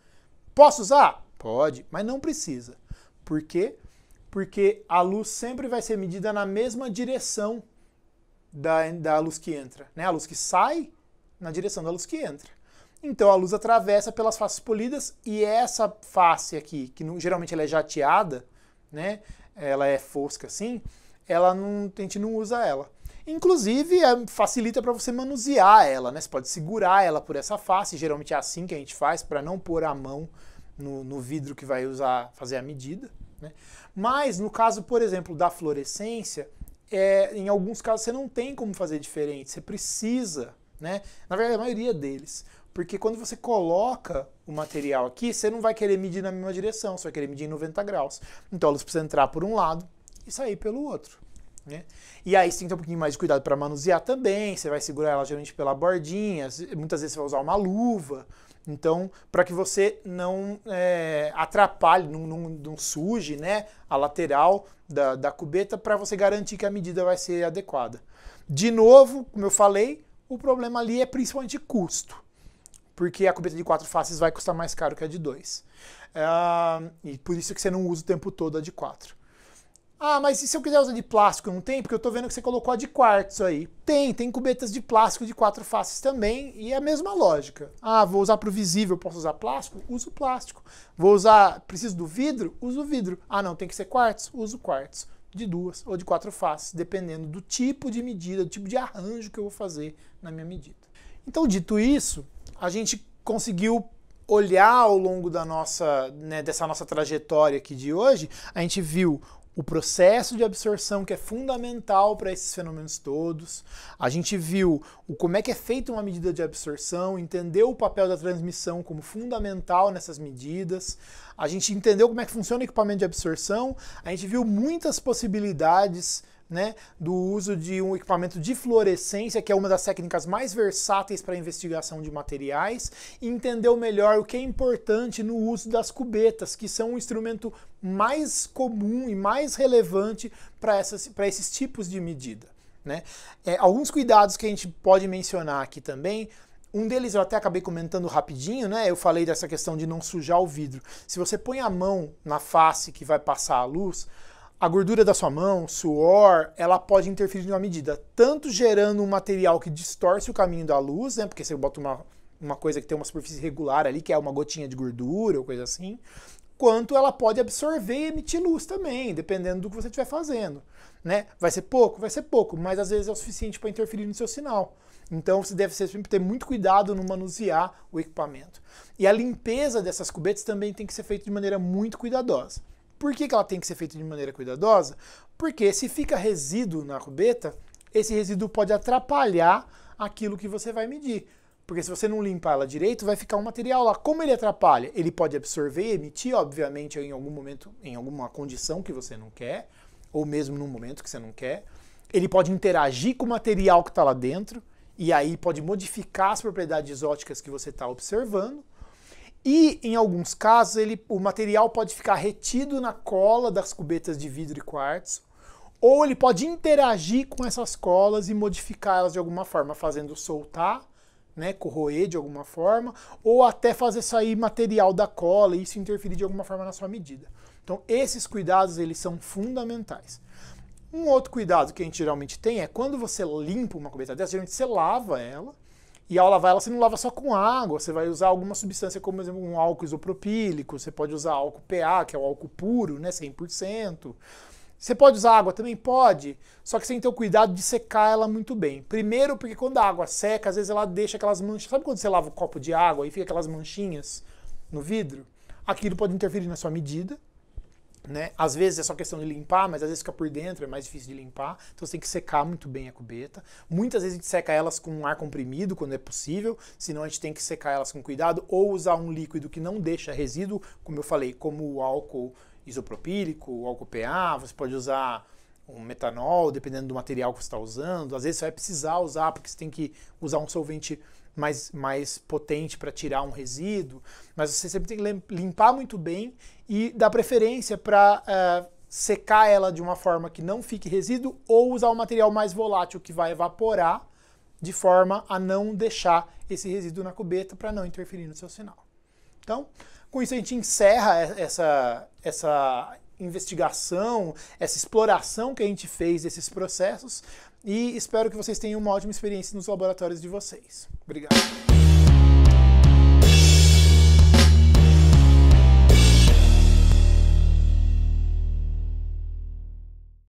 A: Posso usar? Pode, mas não precisa. Por quê? Porque a luz sempre vai ser medida na mesma direção da luz que entra, né? A luz que sai na direção da luz que entra. Então a luz atravessa pelas faces polidas e essa face aqui, que geralmente ela é jateada, né? Ela é fosca assim, a gente não usa ela. Inclusive, facilita para você manusear ela, né? Você pode segurar ela por essa face, geralmente é assim que a gente faz, para não pôr a mão no vidro que vai usar fazer a medida, né? Mas no caso, por exemplo, da fluorescência, em alguns casos você não tem como fazer diferente, você precisa, né? Na verdade, a maioria deles. Porque quando você coloca o material aqui, você não vai querer medir na mesma direção, você vai querer medir em 90 graus. Então a luz precisa entrar por um lado e sair pelo outro, né? E aí você tem que ter um pouquinho mais de cuidado para manusear também, você vai segurar ela geralmente pela bordinha, muitas vezes você vai usar uma luva. Então, para que você não atrapalhe, não suje, né, a lateral da cubeta, para você garantir que a medida vai ser adequada. De novo, como eu falei, o problema ali é principalmente custo, porque a cubeta de 4 faces vai custar mais caro que a de 2. E por isso que você não usa o tempo todo a de 4. Ah, mas e se eu quiser usar de plástico, não tem? Porque eu tô vendo que você colocou a de quartzo aí. Tem cubetas de plástico de 4 faces também, e é a mesma lógica. Ah, vou usar para o visível, posso usar plástico? Uso plástico. Vou usar, preciso do vidro? Uso vidro. Ah, não, tem que ser quartzo? Uso quartzo. De 2 ou de 4 faces, dependendo do tipo de medida, do tipo de arranjo que eu vou fazer na minha medida. Então, dito isso, a gente conseguiu olhar ao longo da dessa nossa trajetória aqui de hoje, a gente viu o processo de absorção, que é fundamental para esses fenômenos todos. A gente viu como é que é feita uma medida de absorção, entendeu o papel da transmissão como fundamental nessas medidas. A gente entendeu como é que funciona o equipamento de absorção. A gente viu muitas possibilidades, né, do uso de um equipamento de fluorescência, que é uma das técnicas mais versáteis para a investigação de materiais, e entendeu melhor o que é importante no uso das cubetas, que são um instrumento mais comum e mais relevante para esses tipos de medida, né? Alguns cuidados que a gente pode mencionar aqui também. Um deles eu até acabei comentando rapidinho, né? Eu falei dessa questão de não sujar o vidro. Se você põe a mão na face que vai passar a luz, a gordura da sua mão, suor, ela pode interferir em uma medida, tanto gerando um material que distorce o caminho da luz, né, porque você bota uma coisa que tem uma superfície irregular ali, que é uma gotinha de gordura ou coisa assim, quanto ela pode absorver e emitir luz também, dependendo do que você estiver fazendo, né? Vai ser pouco, mas às vezes é o suficiente para interferir no seu sinal. Então você deve sempre ter muito cuidado no manusear o equipamento. E a limpeza dessas cubetas também tem que ser feita de maneira muito cuidadosa. Por que ela tem que ser feita de maneira cuidadosa? Porque se fica resíduo na cubeta, esse resíduo pode atrapalhar aquilo que você vai medir. Porque se você não limpar ela direito, vai ficar um material lá. Como ele atrapalha? Ele pode absorver e emitir, obviamente, em algum momento, em alguma condição que você não quer, ou mesmo num momento que você não quer. Ele pode interagir com o material que está lá dentro, e aí pode modificar as propriedades ópticas que você está observando. E, em alguns casos, o material pode ficar retido na cola das cubetas de vidro e quartzo, ou ele pode interagir com essas colas e modificá-las de alguma forma, fazendo soltar, né, corroer de alguma forma, ou até fazer sair material da cola e isso interferir de alguma forma na sua medida. Então, esses cuidados, eles são fundamentais. Um outro cuidado que a gente geralmente tem é quando você limpa uma cubeta dessa, geralmente você lava ela, e ao lavar ela, você não lava só com água, você vai usar alguma substância, como por exemplo um álcool isopropílico, você pode usar álcool PA, que é o álcool puro, né, 100%. Você pode usar água? Também pode, só que você tem que ter o cuidado de secar ela muito bem. Primeiro, porque quando a água seca, às vezes ela deixa aquelas manchas. Sabe quando você lava um copo de água e fica aquelas manchinhas no vidro? Aquilo pode interferir na sua medida, né? Às vezes é só questão de limpar, mas às vezes fica por dentro, é mais difícil de limpar. Então você tem que secar muito bem a cubeta. Muitas vezes a gente seca elas com ar comprimido, quando é possível, senão a gente tem que secar elas com cuidado, ou usar um líquido que não deixa resíduo, como eu falei, como o álcool isopropílico, o álcool PA, você pode usar um metanol, dependendo do material que você está usando. Às vezes você vai precisar usar, porque você tem que usar um solvente mais potente para tirar um resíduo, mas você sempre tem que limpar muito bem e dar preferência para secar ela de uma forma que não fique resíduo, ou usar um material mais volátil que vai evaporar, de forma a não deixar esse resíduo na cubeta para não interferir no seu sinal. Então, com isso a gente encerra essa investigação, essa exploração que a gente fez desses processos, e espero que vocês tenham uma ótima experiência nos laboratórios de vocês. Obrigado.